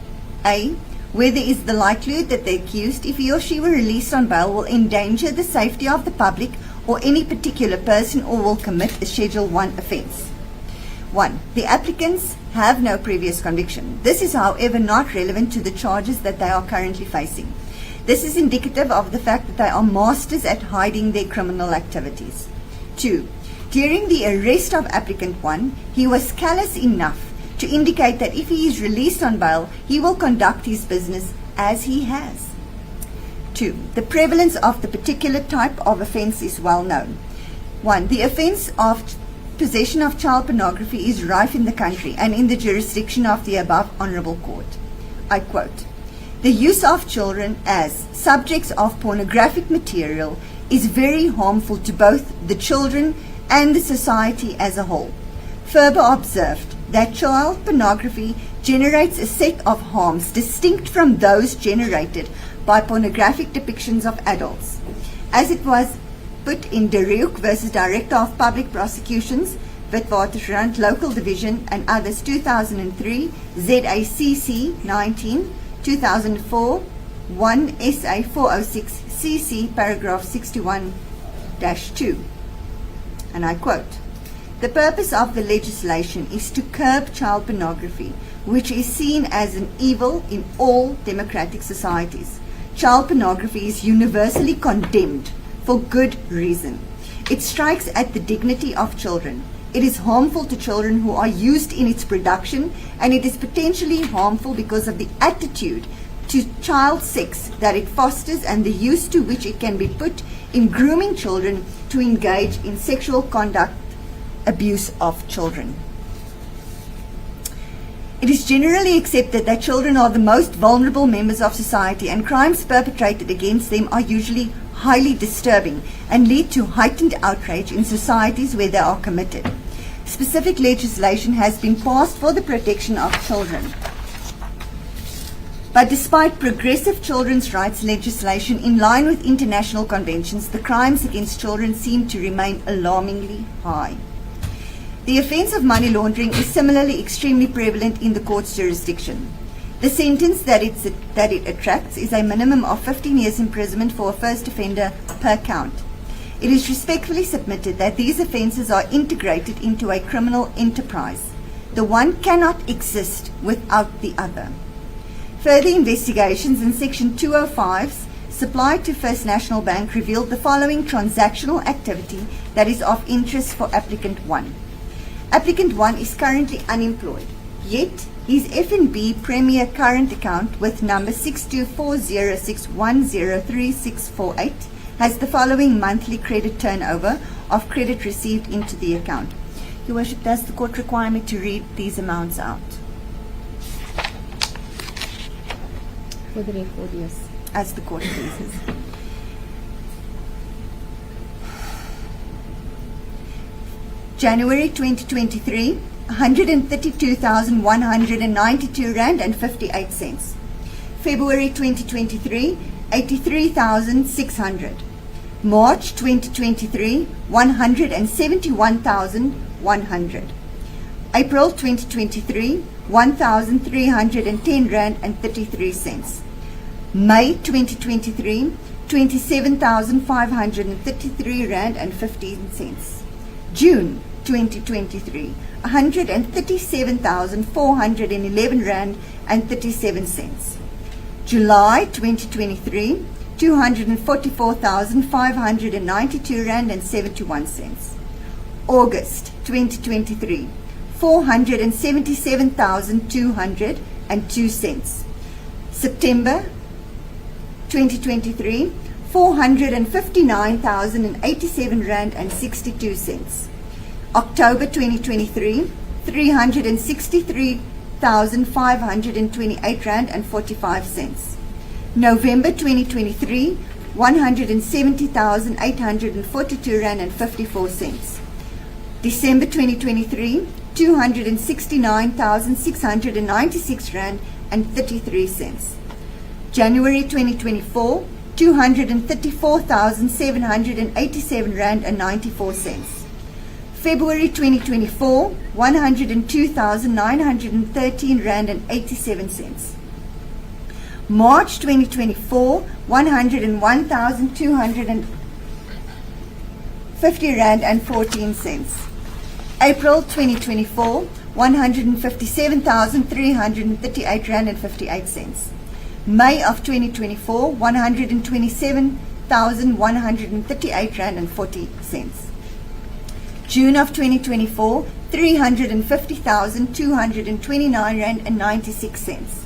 A, where there is the likelihood that the accused, if he or she were released on bail, will endanger the safety of the public or any particular person, or will commit a Schedule 1 offence. 1. The applicants have no previous conviction. This is, however, not relevant to the charges that they are currently facing. This is indicative of the fact that they are masters at hiding their criminal activities. 2. During the arrest of applicant 1, he was callous enough to indicate that if he is released on bail, he will conduct his business as he has. 2. The prevalence of the particular type of offence is well known. 1. The offence of possession of child pornography is rife in the country and in the jurisdiction of the above Honourable Court. I quote, "The use of children as subjects of pornographic material is very harmful to both the children and the society as a whole. Further observed that child pornography generates a set of harms distinct from those generated by pornographic depictions of adults. As it was put in De Reuk versus Director of Public Prosecutions, Witwatersrand Local Division and others 2003, ZACC 19, 2004, 1 SA 406 CC paragraph 61-2. And I quote, "The purpose of the legislation is to curb child pornography, which is seen as an evil in all democratic societies. Child pornography is universally condemned for good reason. It strikes at the dignity of children. It is harmful to children who are used in its production, and it is potentially harmful because of the attitude to child sex that it fosters and the use to which it can be put in grooming children to engage in sexual conduct, abuse of children. It is generally accepted that children are the most vulnerable members of society, and crimes perpetrated against them are usually highly disturbing and lead to heightened outrage in societies where they are committed. Specific legislation has been passed for the protection of children. But despite progressive children's rights legislation in line with international conventions, the crimes against children seem to remain alarmingly high. The offence of money laundering is similarly extremely prevalent in the court's jurisdiction. The sentence that it attracts is a minimum of 15 years imprisonment for a first offender per count. It is respectfully submitted that these offences are integrated into a criminal enterprise. The one cannot exist without the other. Further investigations in Section 205's supply to First National Bank revealed the following transactional activity that is of interest for applicant 1. Applicant 1 is currently unemployed, yet his F&B Premier current account with number 624061036648 has the following monthly credit turnover of credit received into the account. Your Worship, does the court require me to read these amounts out? For the record, yes. As the court pleases. January 2023, 132,192 rand and 58 cents. February 2023, 83,600. March 2023, 171,100. April 2023, 1,310 rand and 33 cents. May 2023, 27,533 rand and 15 cents. June 2023, 137,411 rand and 37 cents. July 2023, 244,592 rand and 71 cents. August 2023, 477,202 cents. September 2023, 459,087 rand and 62 cents. October 2023, 363,528 rand and 45 cents. November 2023, 170,842 rand and 54 cents. December 2023, 269,696 rand and 33 cents. January 2024, 234,787 rand and 94 cents. February 2024, 102,913 rand and 87 cents. March 2024, 101,250 rand and 14 cents. April 2024, 157,338 rand and 58 cents. May of 2024, 127,138 rand and 40 cents. June of 2024, 350,229 rand and 96 cents.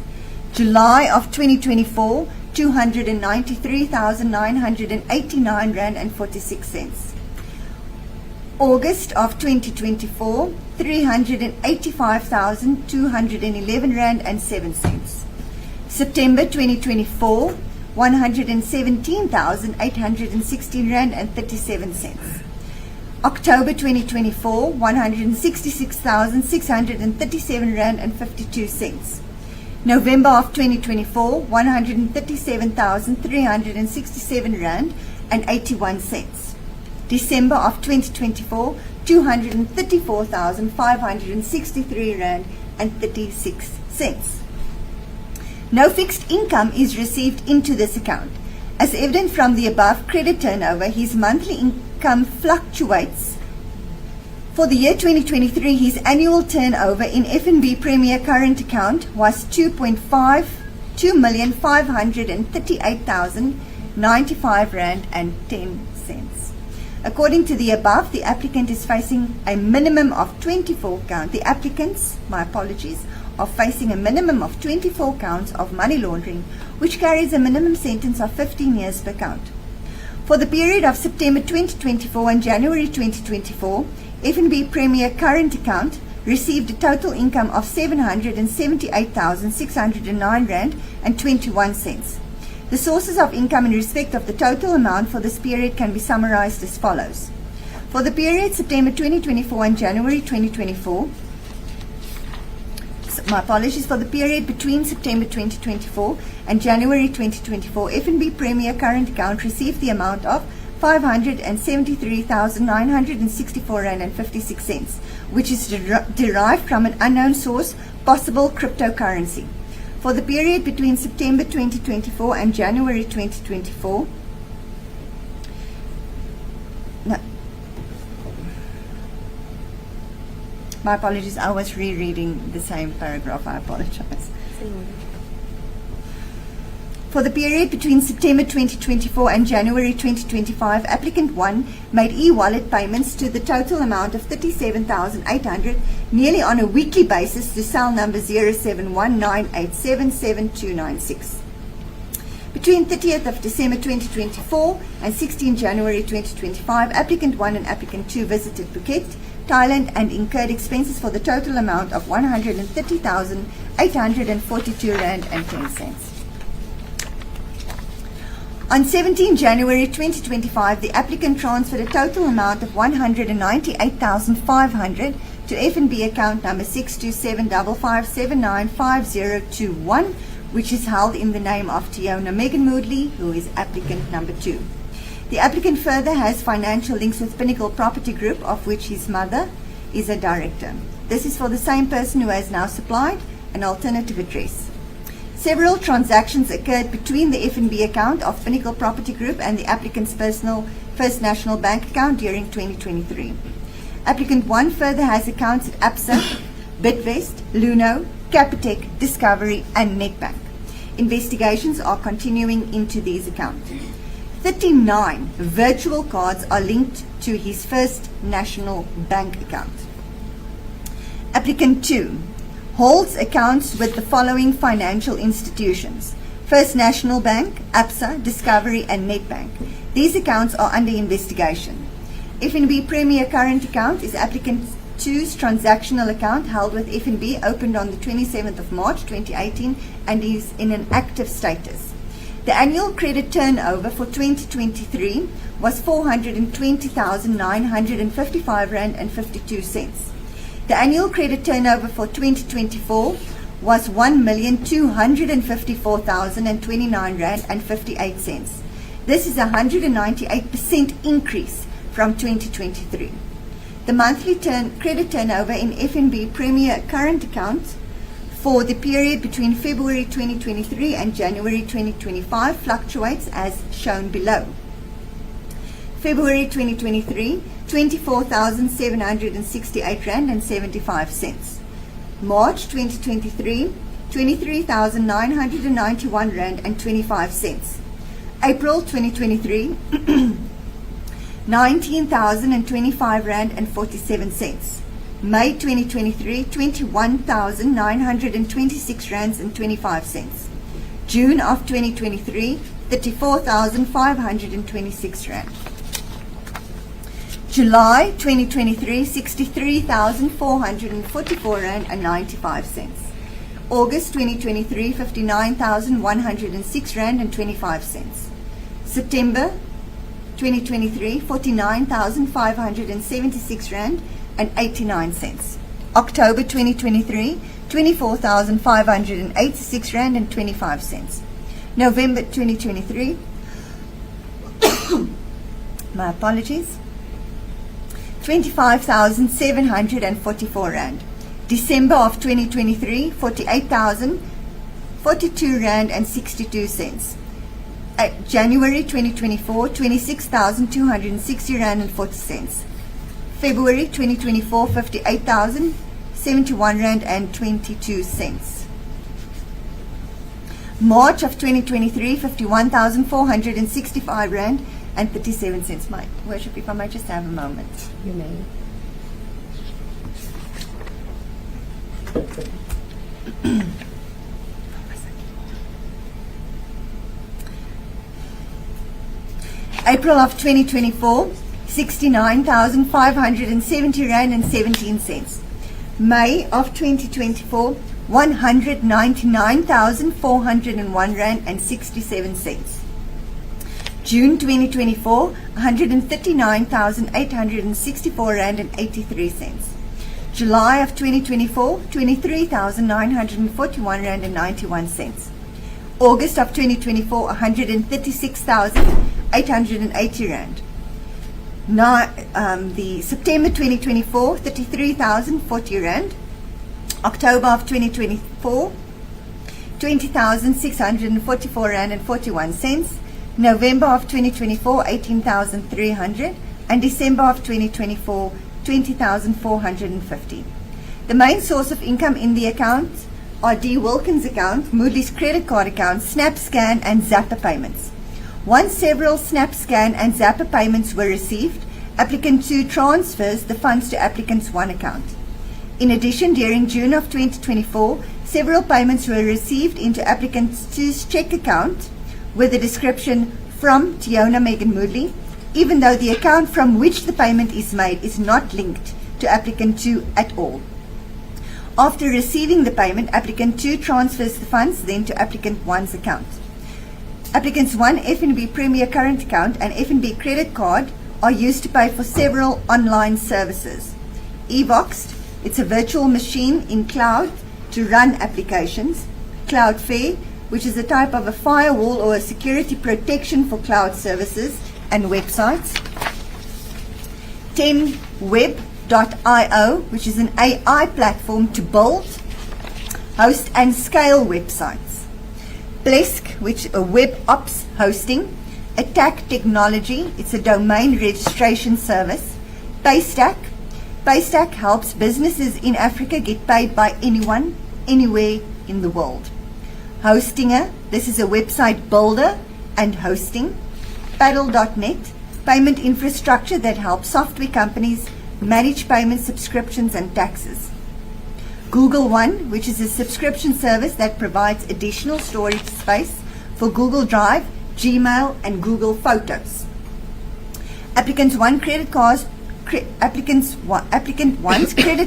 July of 2024, 293,989 rand and 46 cents. August of 2024, 385,211 rand and 7 cents. September 2024, 117,816 rand and 37 cents. October 2024, 166,637 rand and 52 cents. November of 2024, 137,367 rand and 81 cents. December of 2024, 234,563 rand and 36 cents. No fixed income is received into this account. As evident from the above credit turnover, his monthly income fluctuates. For the year 2023, his annual turnover in FNB Premier Current Account was 2,538,095 rand and 10 cents. According to the above, the applicant is facing a minimum of 24 counts. The applicants, my apologies, are facing a minimum of 24 counts of money laundering, which carries a minimum sentence of 15 years per count. For the period of September 2024 and January 2024, FNB Premier Current Account received a total income of 778,609 rand and 21 cents. The sources of income in respect of the total amount for this period can be summarized as follows. For the period September 2024 and January 2024, for the period between September 2024 and January 2024, FNB Premier Current Account received the amount of 573,964 rand and 56 cents, which is derived from an unknown source, possible cryptocurrency. For the period between September 2024 and January 2024, my apologies, I was rereading the same paragraph, I apologize. For the period between September 2024 and January 2025, applicant 1 made e-wallet payments to the total amount of 37,800 nearly on a weekly basis to cell number 0719877296. Between 30th of December 2024 and 16 January 2025, applicant 1 and applicant 2 visited Phuket, Thailand and incurred expenses for the total amount of 130,842 rand and 10 cents. On 17 January 2025, the applicant transferred a total amount of 198,500 to F&B account number 62755795021, which is held in the name of Tiona Megan Moodley, who is applicant number 2. The applicant further has financial links with Pinnacle Property Group, of which his mother is a director. This is for the same person who has now supplied an alternative address. Several transactions occurred between the F&B account of Pinnacle Property Group and the applicant's personal First National Bank account during 2023. Applicant 1 further has accounts at ABSA, Bidvest, Luno, Capitec, Discovery and Nedbank. Investigations are continuing into these accounts. 39 virtual cards are linked to his First National Bank account. Applicant 2 holds accounts with the following financial institutions: First National Bank, ABSA, Discovery and Nedbank. These accounts are under investigation. F&B Premier current account is applicant 2's transactional account held with F&B, opened on the 27th of March 2018 and is in an active status. The annual credit turnover for 2023 was R420,955.52. The annual credit turnover for 2024 was R1,254,029.58. This is a 198% increase from 2023. The monthly credit turnover in F&B Premier current account for the period between February 2023 and January 2025 fluctuates as shown below. February 2023, R24,768.75. March 2023, R23,991.25. April 2023, R19,025.47. May 2023, R21,926.25. June of 2023, R34,526. July 2023, R63,444.95. August 2023, R59,106.25. September 2023, R49,576.89. October 2023, R24,586.25. November 2023, my apologies, R25,744. December of 2023, R48,042.62. January 2024, R26,260.40. February 2024, R58,071.22. March of 2023, R51,465.37. My worship, if I might just have a moment. You may. April of 2024, R69,570.17. May of 2024, R199,401.67. June 2024, R139,864.83. July of 2024, R23,941.91. August of 2024, R136,880. Now, the September 2024, R33,040. October of 2024, R20,644.41. November of 2024, R18,300. And December of 2024, R20,450. The main source of income in the account are D. Wilkins account, Moodley's credit card account, SnapScan and Zapper payments. Once several SnapScan and Zapper payments were received, applicant 2 transfers the funds to applicant's 1 account. In addition, during June of 2024, several payments were received into applicant 2's check account with the description from Tiona Megan Moodley, even though the account from which the payment is made is not linked to applicant 2 at all. After receiving the payment, applicant 2 transfers the funds then to applicant 1's account. Applicant's 1 F&B Premier Current Account and F&B Credit Card are used to pay for several online services. eVoxed, it's a virtual machine in cloud to run applications. Cloudflare, which is a type of a firewall or a security protection for cloud services and websites. 10web.io, which is an AI platform to build, host and scale websites. Blesk, which is a web ops hosting. Attack Technology, it's a domain registration service. Paystack helps businesses in Africa get paid by anyone, anywhere in the world. Hostinger, this is a website builder and hosting. Paddle.net, payment infrastructure that helps software companies manage payment subscriptions and taxes. Google One, which is a subscription service that provides additional storage space for Google Drive, Gmail, and Google Photos. Applicant One's credit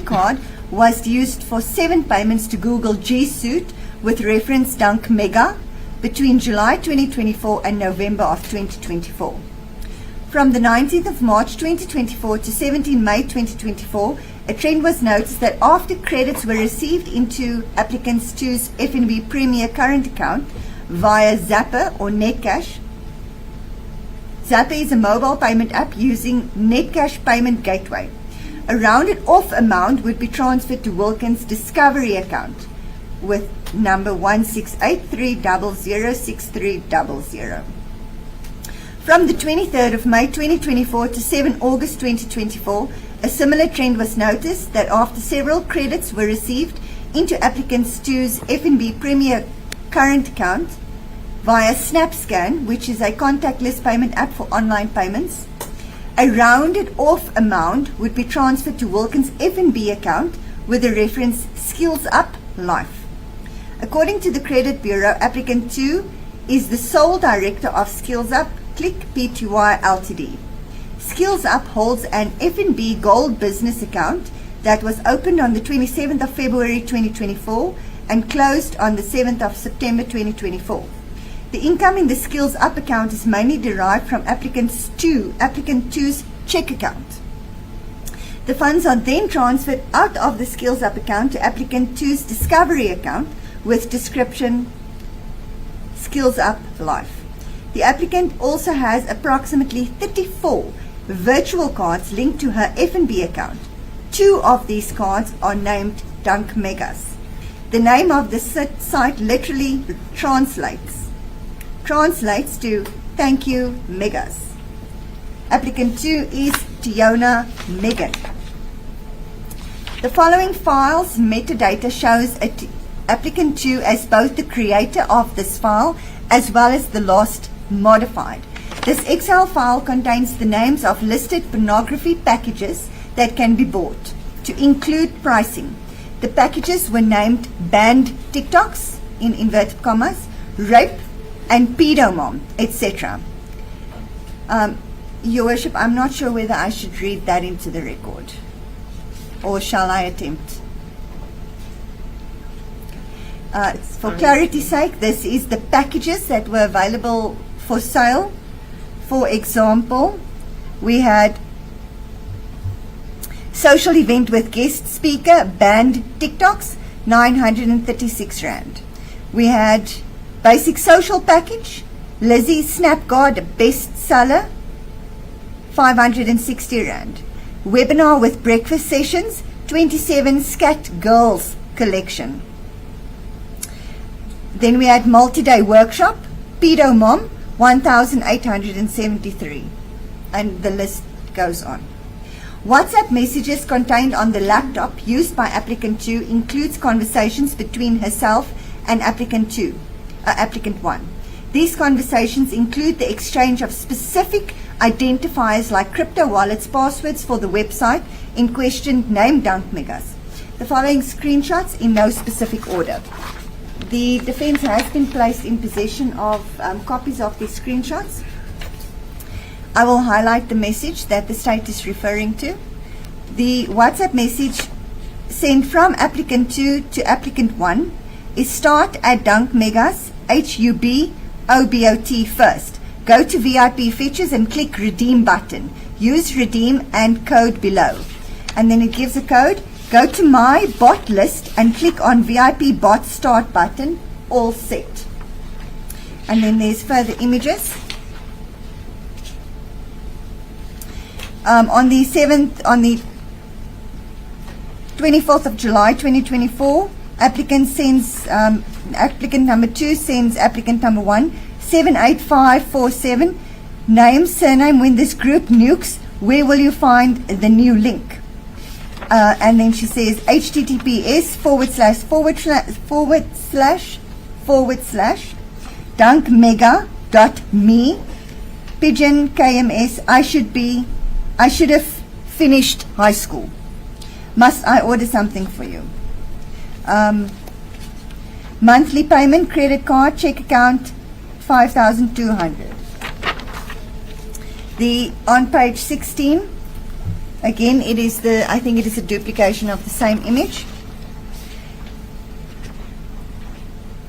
card was used for 7 payments to Google G Suite with reference Dunk Mega between July 2024 and November of 2024. From the 19th of March 2024 to 17 May 2024, a trend was noticed that after credits were received into applicants 2's F&B Premier Current Account via Zapper or Netcash. Zapper is a mobile payment app using Netcash Payment Gateway. A rounded off amount would be transferred to Wilkins' Discovery account with number 16830063000. From the 23rd of May 2024 to 7 August 2024, a similar trend was noticed that after several credits were received into applicants 2's F&B Premier Current Account via SnapScan, which is a contactless payment app for online payments, a rounded off amount would be transferred to Wilkins' F&B account with the reference Skills Up Life. According to the Credit Bureau, applicant 2 is the sole director of Skills Up Click Pty Ltd. Skills Up holds an F&B Gold business account that was opened on the 27th of February 2024 and closed on the 7th of September 2024. The income in the Skills Up account is mainly derived from applicant 2's check account. The funds are then transferred out of the Skills Up account to applicant 2's Discovery account with description Skills Up Life. The applicant also has approximately 34 virtual cards linked to her F&B account. 2 of these cards are named Dunk Megas. The name of the site literally translates to Thank You Megas. Applicant 2 is Tiona Megan. The following file's metadata shows applicant 2 as both the creator of this file as well as the last modified. This Excel file contains the names of listed pornography packages that can be bought, to include pricing. The packages were named Banned TikToks, in inverted commas, Rape, and Pedomom, etc. Your Worship, I'm not sure whether I should read that into the record, or shall I attempt? For clarity's sake, this is the packages that were available for sale. For example, we had social event with guest speaker, Banned TikToks, 936 Rand. We had basic social package, Lizzie Snapguard bestseller, 560 Rand. Webinar with breakfast sessions, 27 Scat Girls collection. Then we had multi-day workshop, Pedo Mom, 1,873, and the list goes on. WhatsApp messages contained on the laptop used by applicant 2 includes conversations between herself and applicant 1. These conversations include the exchange of specific identifiers like crypto wallets, passwords for the website in question named Dunk Megas. The following screenshots in no specific order. The defense has been placed in possession of copies of these screenshots. I will highlight the message that the state is referring to. The WhatsApp message sent from applicant 2 to applicant 1 is start@dunkmegas, HUB OBOT first. Go to VIP features and click redeem button. Use redeem and code below. And then it gives a code. Go to my bot list and click on VIP bot start button. All set. And then there's further images. On the 24th of July 2024, applicant number 2 sends applicant number 1 78547, name, surname. When this group nukes, where will you find the new link? And then she says https:// dunkmega.me pigeon KMS. I should have finished high school. Must I order something for you? Monthly payment, credit card, check account, 5,200. On page 16, again, I think it is a duplication of the same image.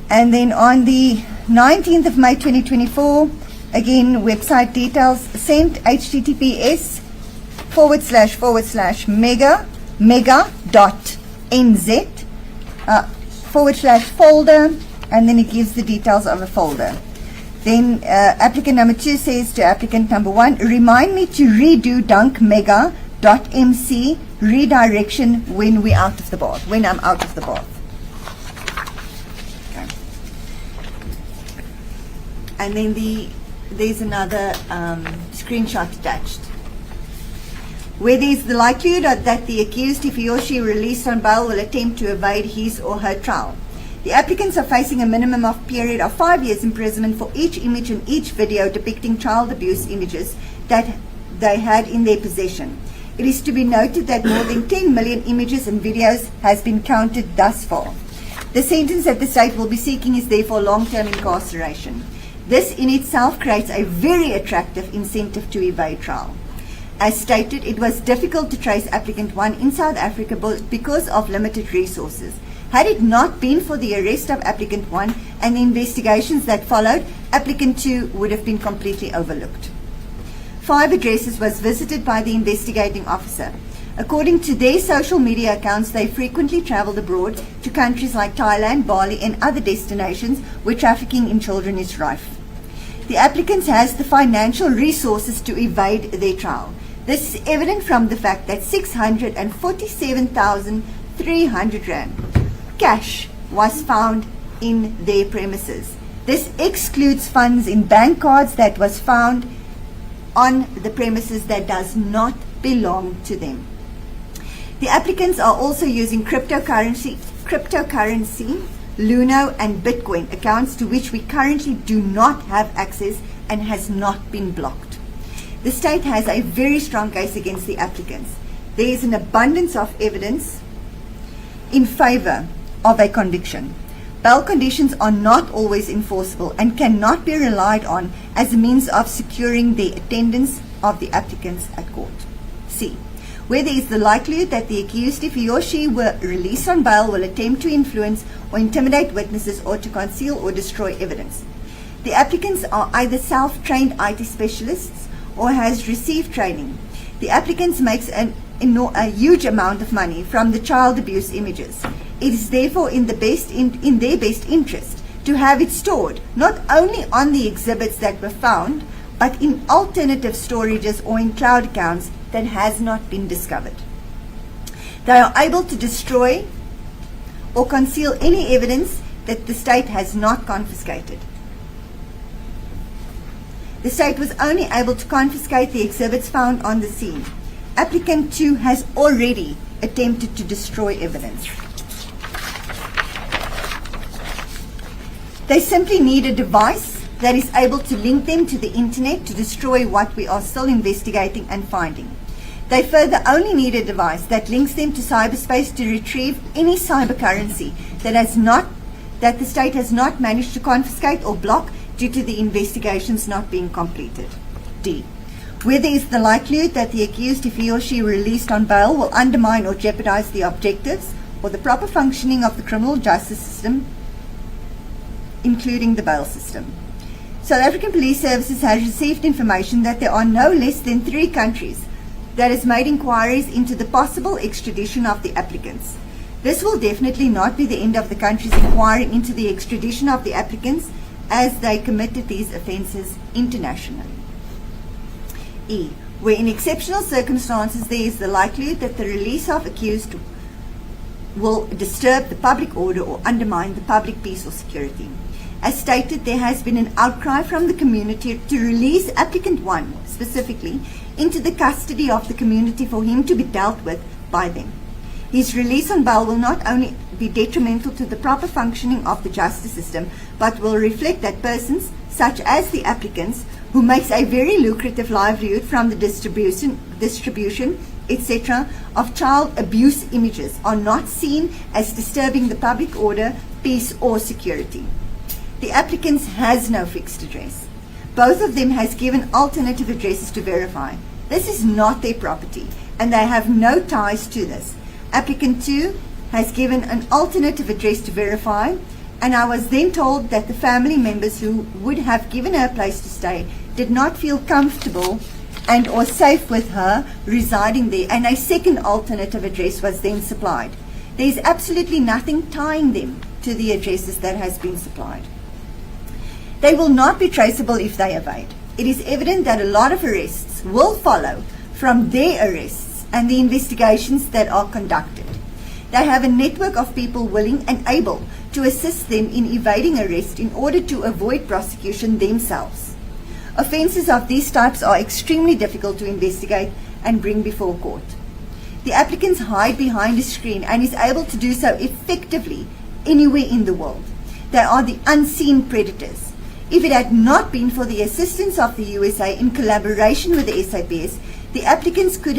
And then on the 19th of May 2024, again, website details sent, https://mega.nz/folder, and then it gives the details of a folder. Then applicant number 2 says to applicant number 1, remind me to redo dunkmega.mc redirection when I'm out of the bath. Okay. And then there's another screenshot attached. Where there is the likelihood that the accused, if he or she released on bail, will attempt to evade his or her trial. The applicants are facing a minimum of period of 5 years imprisonment for each image and each video depicting child abuse images that they had in their possession. It is to be noted that more than 10 million images and videos has been counted thus far. The sentence that the state will be seeking is therefore long-term incarceration. This in itself creates a very attractive incentive to evade trial. As stated, it was difficult to trace applicant 1 in South Africa because of limited resources. Had it not been for the arrest of applicant 1 and the investigations that followed, applicant 2 would have been completely overlooked. 5 addresses was visited by the investigating officer. According to their social media accounts, they frequently traveled abroad to countries like Thailand, Bali, and other destinations where trafficking in children is rife. The applicants has the financial resources to evade their trial. This is evident from the fact that 647,300 rand cash was found in their premises. This excludes funds in bank cards that was found on the premises that does not belong to them. The applicants are also using cryptocurrency, Luno and Bitcoin accounts to which we currently do not have access and has not been blocked. The state has a very strong case against the applicants. There is an abundance of evidence in favor of a conviction. Bail conditions are not always enforceable and cannot be relied on as a means of securing the attendance of the applicants at court. C. Where there is the likelihood that the accused, if he or she were released on bail, will attempt to influence or intimidate witnesses or to conceal or destroy evidence. The applicants are either self-trained IT specialists or has received training. The applicants makes a huge amount of money from the child abuse images. It is therefore in their best interest to have it stored not only on the exhibits that were found, but in alternative storages or in cloud accounts that has not been discovered. They are able to destroy or conceal any evidence that the state has not confiscated. The state was only able to confiscate the exhibits found on the scene. Applicant 2 has already attempted to destroy evidence. They simply need a device that is able to link them to the internet to destroy what we are still investigating and finding. They further only need a device that links them to cyberspace to retrieve any cyber currency that the state has not managed to confiscate or block due to the investigations not being completed. D. Where there is the likelihood that the accused, if he or she released on bail, will undermine or jeopardize the objectives or the proper functioning of the criminal justice system, including the bail system. South African Police Services has received information that there are no less than 3 countries that has made inquiries into the possible extradition of the applicants. This will definitely not be the end of the countries inquiring into the extradition of the applicants, as they committed these offences internationally. E. Where in exceptional circumstances there is the likelihood that the release of accused will disturb the public order or undermine the public peace or security. As stated, there has been an outcry from the community to release applicant 1 specifically into the custody of the community for him to be dealt with by them. His release on bail will not only be detrimental to the proper functioning of the justice system, but will reflect that persons, such as the applicants, who makes a very lucrative livelihood from the distribution, etc., of child abuse images, are not seen as disturbing the public order, peace or security. The applicants has no fixed address. Both of them has given alternative addresses to verify. This is not their property, and they have no ties to this. Applicant 2 has given an alternative address to verify, and I was then told that the family members who would have given her a place to stay did not feel comfortable and or safe with her residing there, and a second alternative address was then supplied. There is absolutely nothing tying them to the addresses that has been supplied. They will not be traceable if they evade. It is evident that a lot of arrests will follow from their arrests and the investigations that are conducted. They have a network of people willing and able to assist them in evading arrest in order to avoid prosecution themselves. Offences of these types are extremely difficult to investigate and bring before court. The applicants hide behind a screen and is able to do so effectively anywhere in the world. They are the unseen predators. If it had not been for the assistance of the USA in collaboration with the SAPS, the applicants could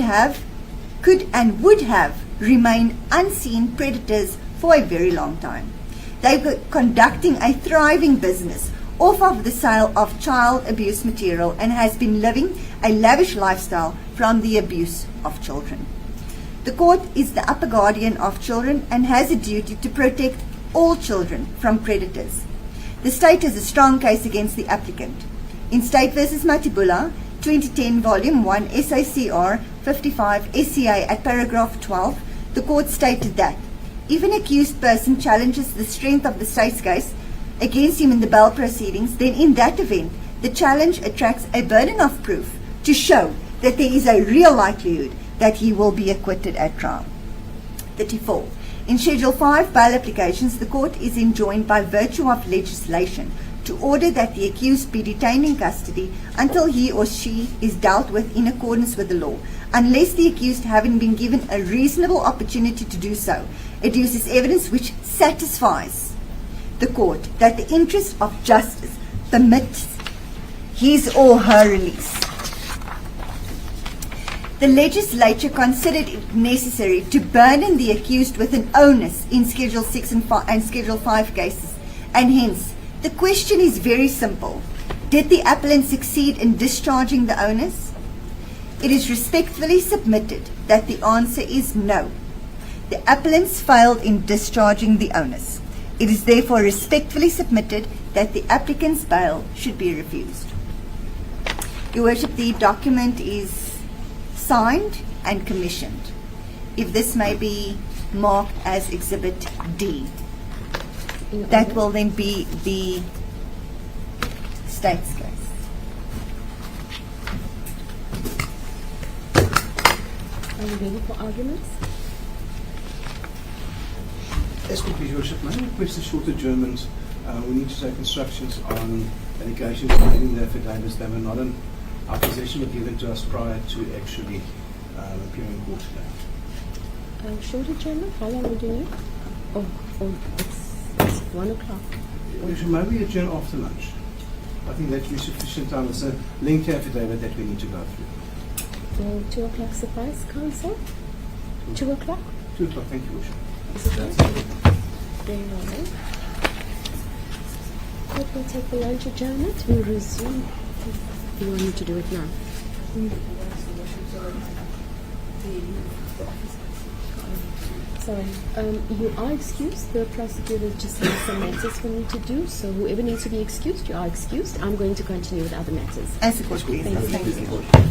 and would have remained unseen predators for a very long time. They were conducting a thriving business off of the sale of child abuse material and has been living a lavish lifestyle from the abuse of children. The court is the upper guardian of children and has a duty to protect all children from predators. The state has a strong case against the applicant. In State v. Matibula, 2010, Volume 1, SACR 55 SCA at paragraph 12, the court stated that if an accused person challenges the strength of the state's case against him in the bail proceedings, then in that event, the challenge attracts a burden of proof to show that there is a real likelihood that he will be acquitted at trial. 34. In Schedule 5 bail applications, the court is enjoined by virtue of legislation to order that the accused be detained in custody until he or she is dealt with in accordance with the law, unless the accused, having been given a reasonable opportunity to do so, adduces evidence which satisfies the court that the interest of justice permits his or her release. The legislature considered it necessary to burden the accused with an onus in Schedule 6 and Schedule 5 cases, and hence, the question is very simple. Did the appellant succeed in discharging the onus? It is respectfully submitted that the answer is no. The appellants failed in discharging the onus. It is therefore respectfully submitted that the applicant's bail should be refused. Your Worship, the document is signed and commissioned. If this may be marked as Exhibit D, that will then be the state's case. Are you ready for arguments? Yes, please, Your Worship. May I request a short adjournment? We need to take instructions on allegations relating to the affidavits that were not in our possession but given to us prior to actually appearing in court today. Short adjournment? How long would you need? Oh, it's 1 o'clock. We should maybe adjourn after lunch. I think that would be sufficient time. It's a lengthy affidavit that we need to go through. Will 2 o'clock suffice, Council? 2 o'clock? 2 o'clock, thank you, Worship. Is it right? Very well. Court will take the lunch adjournment. We'll resume. You want me to do it now? Sorry, you are excused. The prosecutor just has some matters for me to do, so whoever needs to be excused, you are excused. I'm going to continue with other matters. As the court pleases. Thank you. Thank you.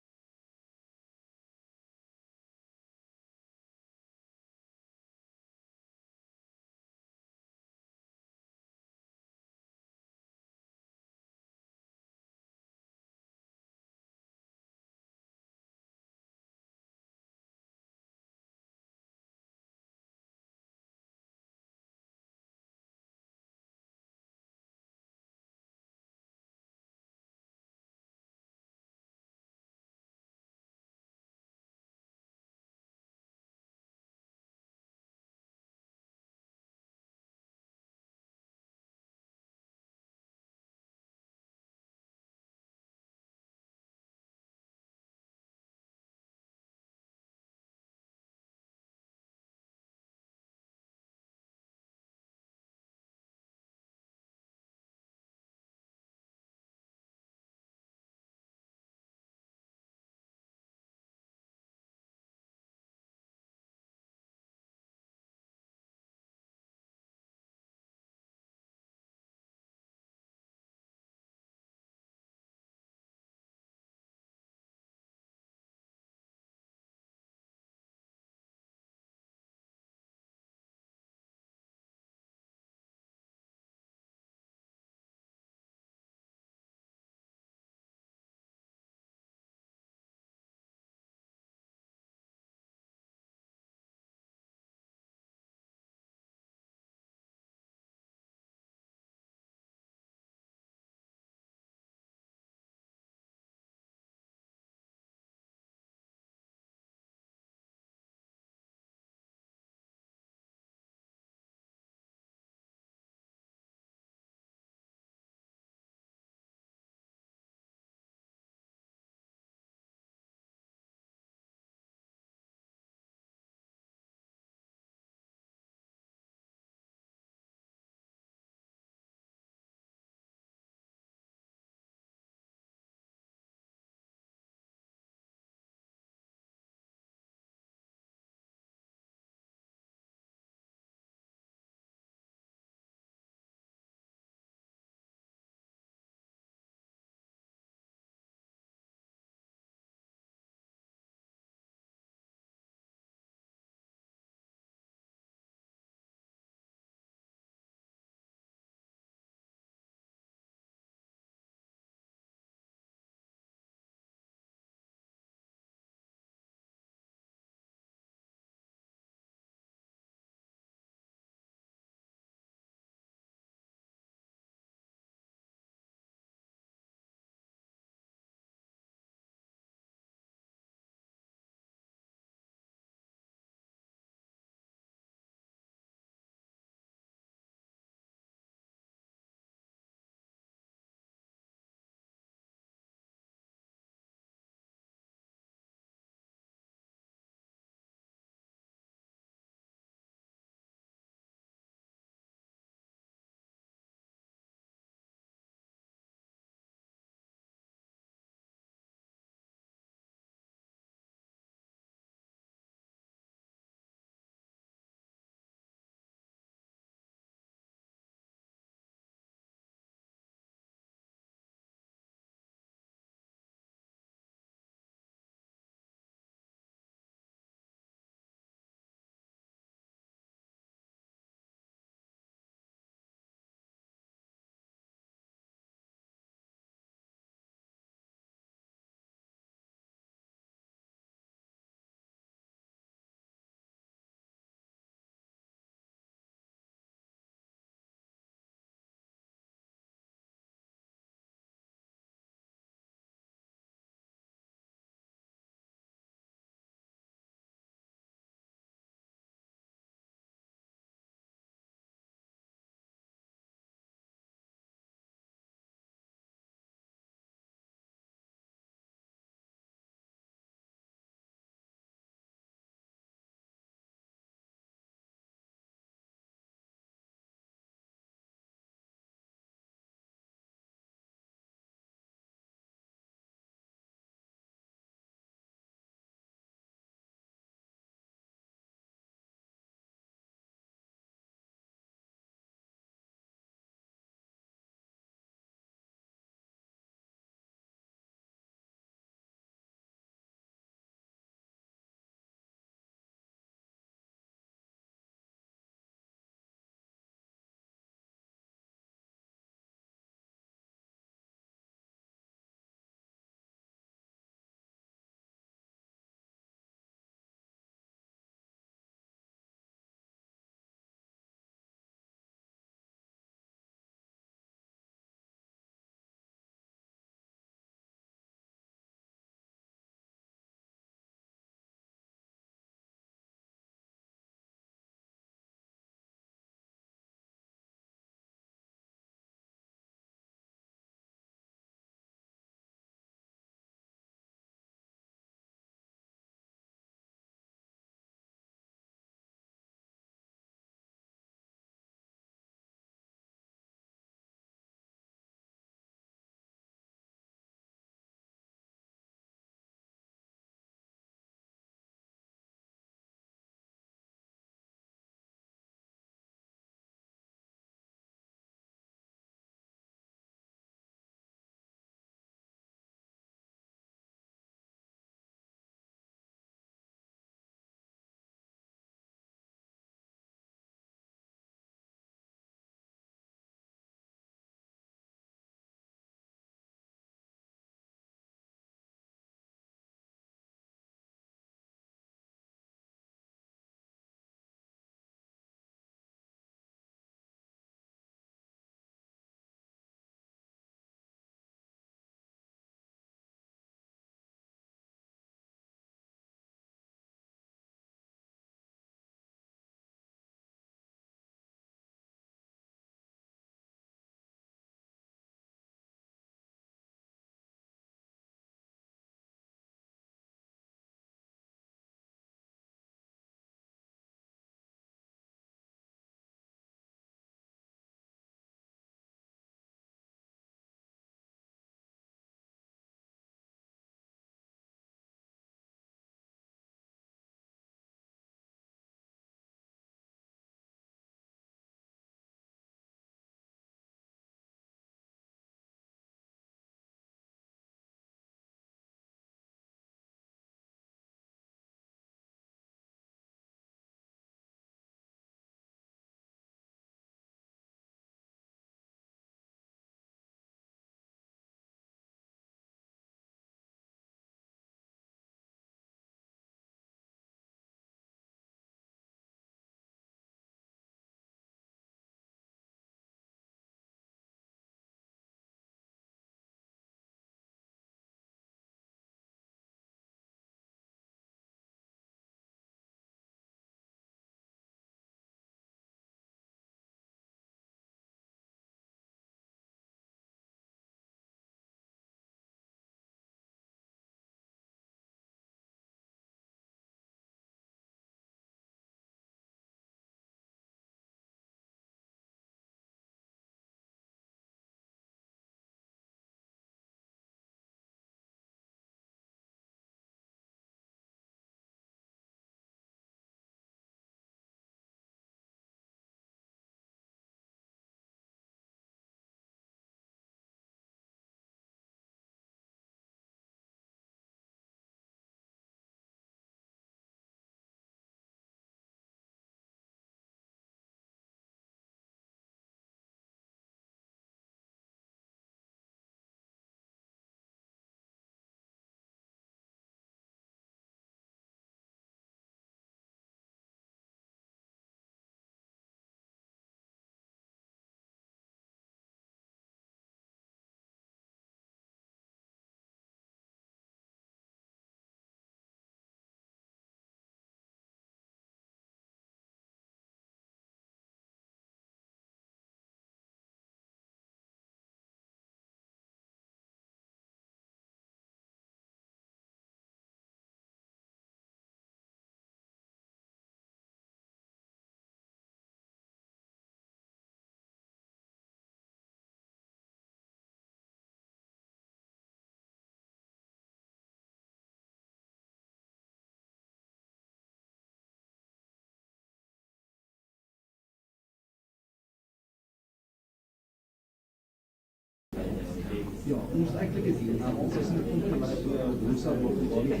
moest eigenlijk het hier. Ons is in de punten, maar woensdag wordt het ook niet.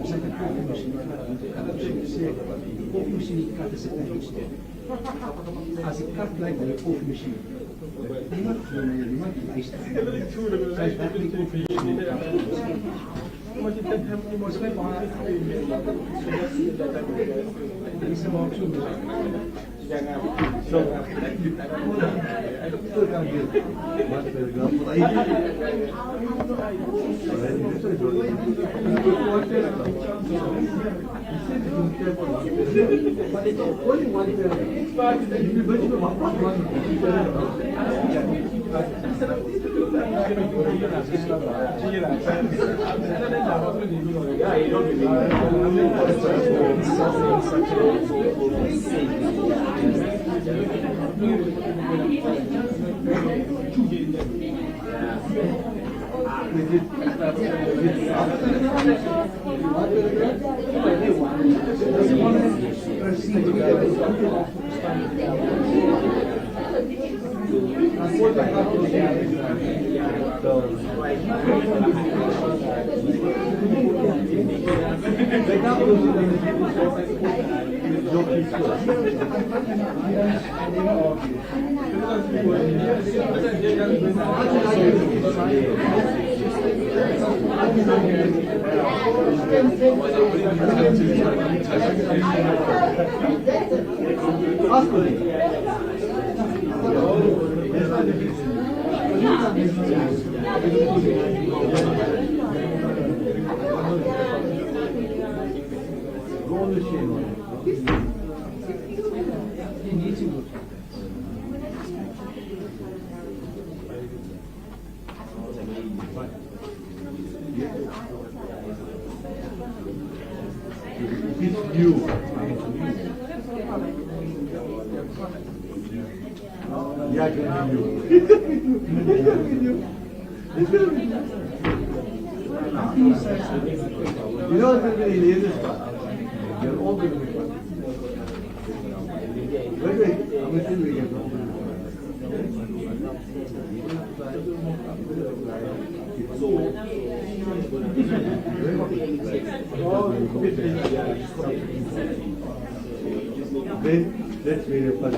We zijn een koffiemachine gaan de koffiemachine kat is het niet stil. Als ik kat blijft bij de koffiemachine, niemand luistert. Zij is werkelijk koffiemachine. Deze maakt zo Yeah, I can hear you. You know what's really hilarious? You're all going to be fun. Wait, I'm going to tell you again. Then, that's very funny.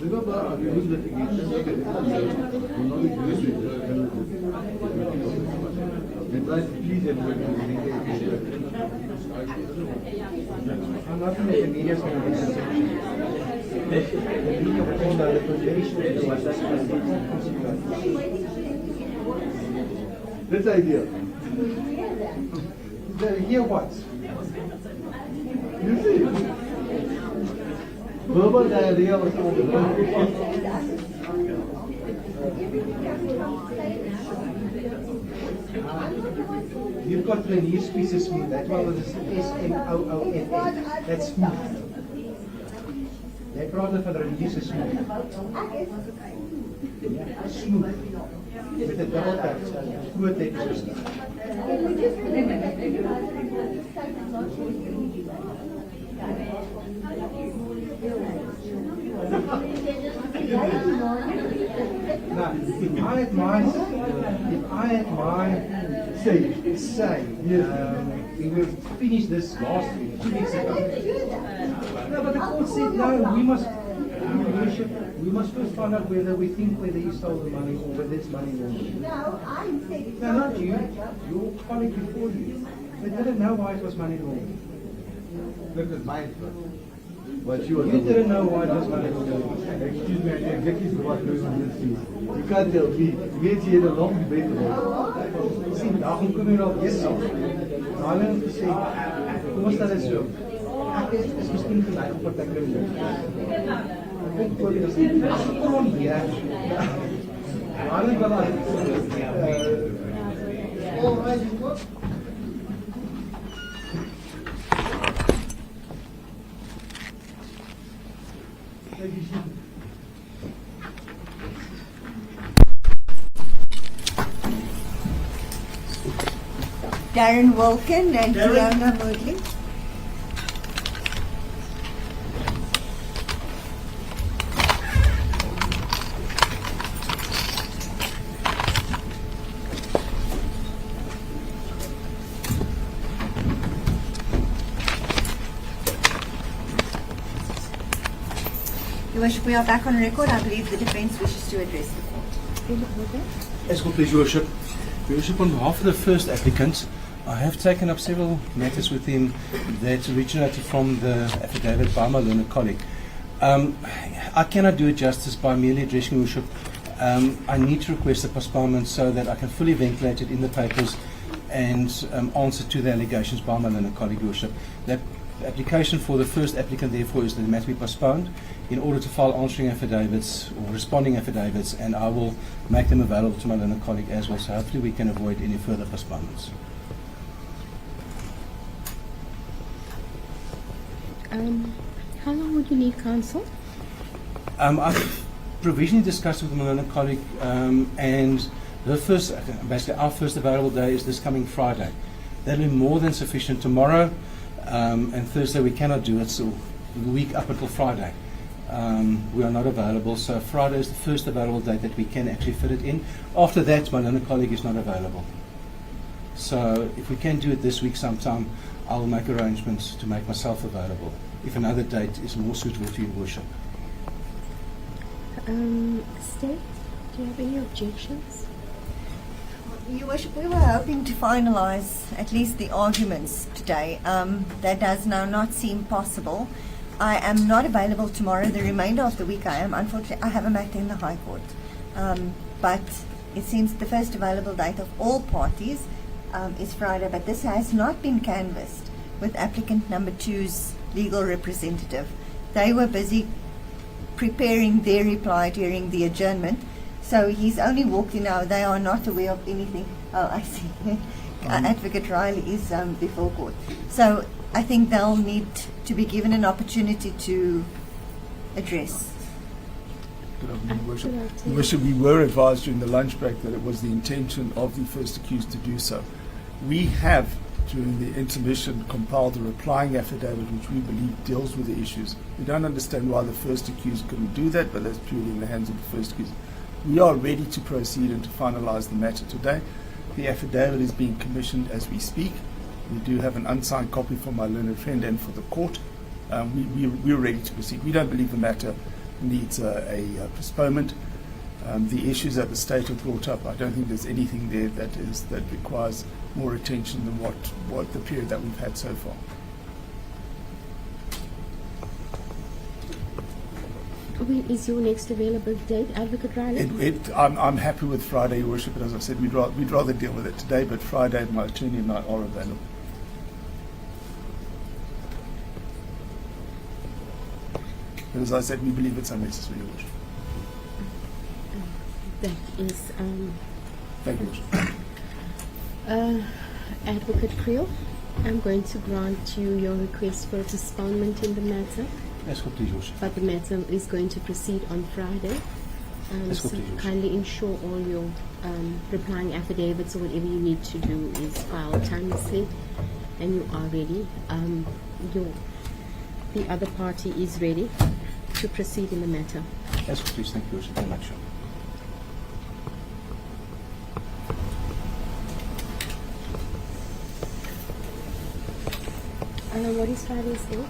Remember, you lose litigation, will not be used with and try to please everybody. I'm not going to the media going to get the media will hold the liquidation. That's the idea. Hear what? You see? Verbal diarrhea was You've got the new species smooth. That one was SMOOFN. That's smooth. They praten van religies is smooth. Ja, smooth. Met een dubbeltekst. Groot tekens. Now, if I had my say, we will finish this last week, 2 weeks ago. No, but the court said no. We must first find out whether he stole the money or whether it's money laundering. No, not you. Your colleague before you. They didn't know why it was money laundering. Look at mine. But she was You didn't know why it was money laundering. Excuse me, I know exactly what goes on this case. You can't tell me. Means you had a long debate about it. Sien, daarom kom jy op yes af. Hulle het gesê, kom ons stel dit so. Ek is miskien gelyk op wat ek doen. Ek dink voor dit is grond weer. Hulle wil Thank you. Darren Wilkin and Darren. Fiona Moodley. Your Worship, we are back on record. I believe the defence wishes to address the court. As good please, Your Worship. Your Worship, on behalf of the first applicant, I have taken up several matters with him that originated from the affidavit by my learned colleague. I cannot do it justice by merely addressing Your Worship. I need to request a postponement so that I can fully ventilate it in the papers and answer to the allegations by my learned colleague, Your Worship. That application for the first applicant, therefore, is that the matter be postponed in order to file answering affidavits or responding affidavits, and I will make them available to my learned colleague as well, so hopefully we can avoid any further postponements. How long would you need counsel? I've provisionally discussed with my learned colleague, and basically our first available day is this coming Friday. That'll be more than sufficient. Tomorrow and Thursday we cannot do it, so the week up until Friday we are not available. So Friday is the first available date that we can actually fit it in. After that, my learned colleague is not available. So if we can do it this week sometime, I'll make arrangements to make myself available if another date is more suitable to Your Worship. State, do you have any objections? Your Worship, we were hoping to finalise at least the arguments today. That does now not seem possible. I am not available tomorrow. The remainder of the week I am. Unfortunately, I have a matter in the High Court. But it seems the first available date of all parties is Friday, but this has not been canvassed with applicant number 2's legal representative. They were busy preparing their reply during the adjournment, so he's only walked in now. They are not aware of anything. Oh, I see. Advocate Riley is before court. So I think they'll need to be given an opportunity to address. Good afternoon, Your Worship. Good Your afternoon. Worship, we were advised during the lunch break that it was the intention of the first accused to do so. We have, during the intermission, compiled a replying affidavit which we believe deals with the issues. We don't understand why the first accused couldn't do that, but that's purely in the hands of the first accused. We are ready to proceed and to finalise the matter today. The affidavit is being commissioned as we speak. We do have an unsigned copy for my learned friend and for the court. We're ready to proceed. We don't believe the matter needs a postponement. The issues that the state have brought up, I don't think there's anything there that requires more attention than what the period that we've had so far. When is your next available date, Advocate Riley? I'm happy with Friday, Your Worship, but as I said, we'd rather deal with it today, but Friday my attorney and I are available. But as I said, we believe it's unnecessary, Your Worship. That is Thank you, Your Worship. Advocate Creel. I'm going to grant you your request for a postponement in the matter, As good please, Your Worship. but the matter is going to proceed on Friday. That's So good, Your Worship. kindly ensure all your replying affidavits or whatever you need to do is filed timelessly, and you are ready. The other party is ready to proceed in the matter. As good please, thank you, Your Worship, very much. What is Friday's date?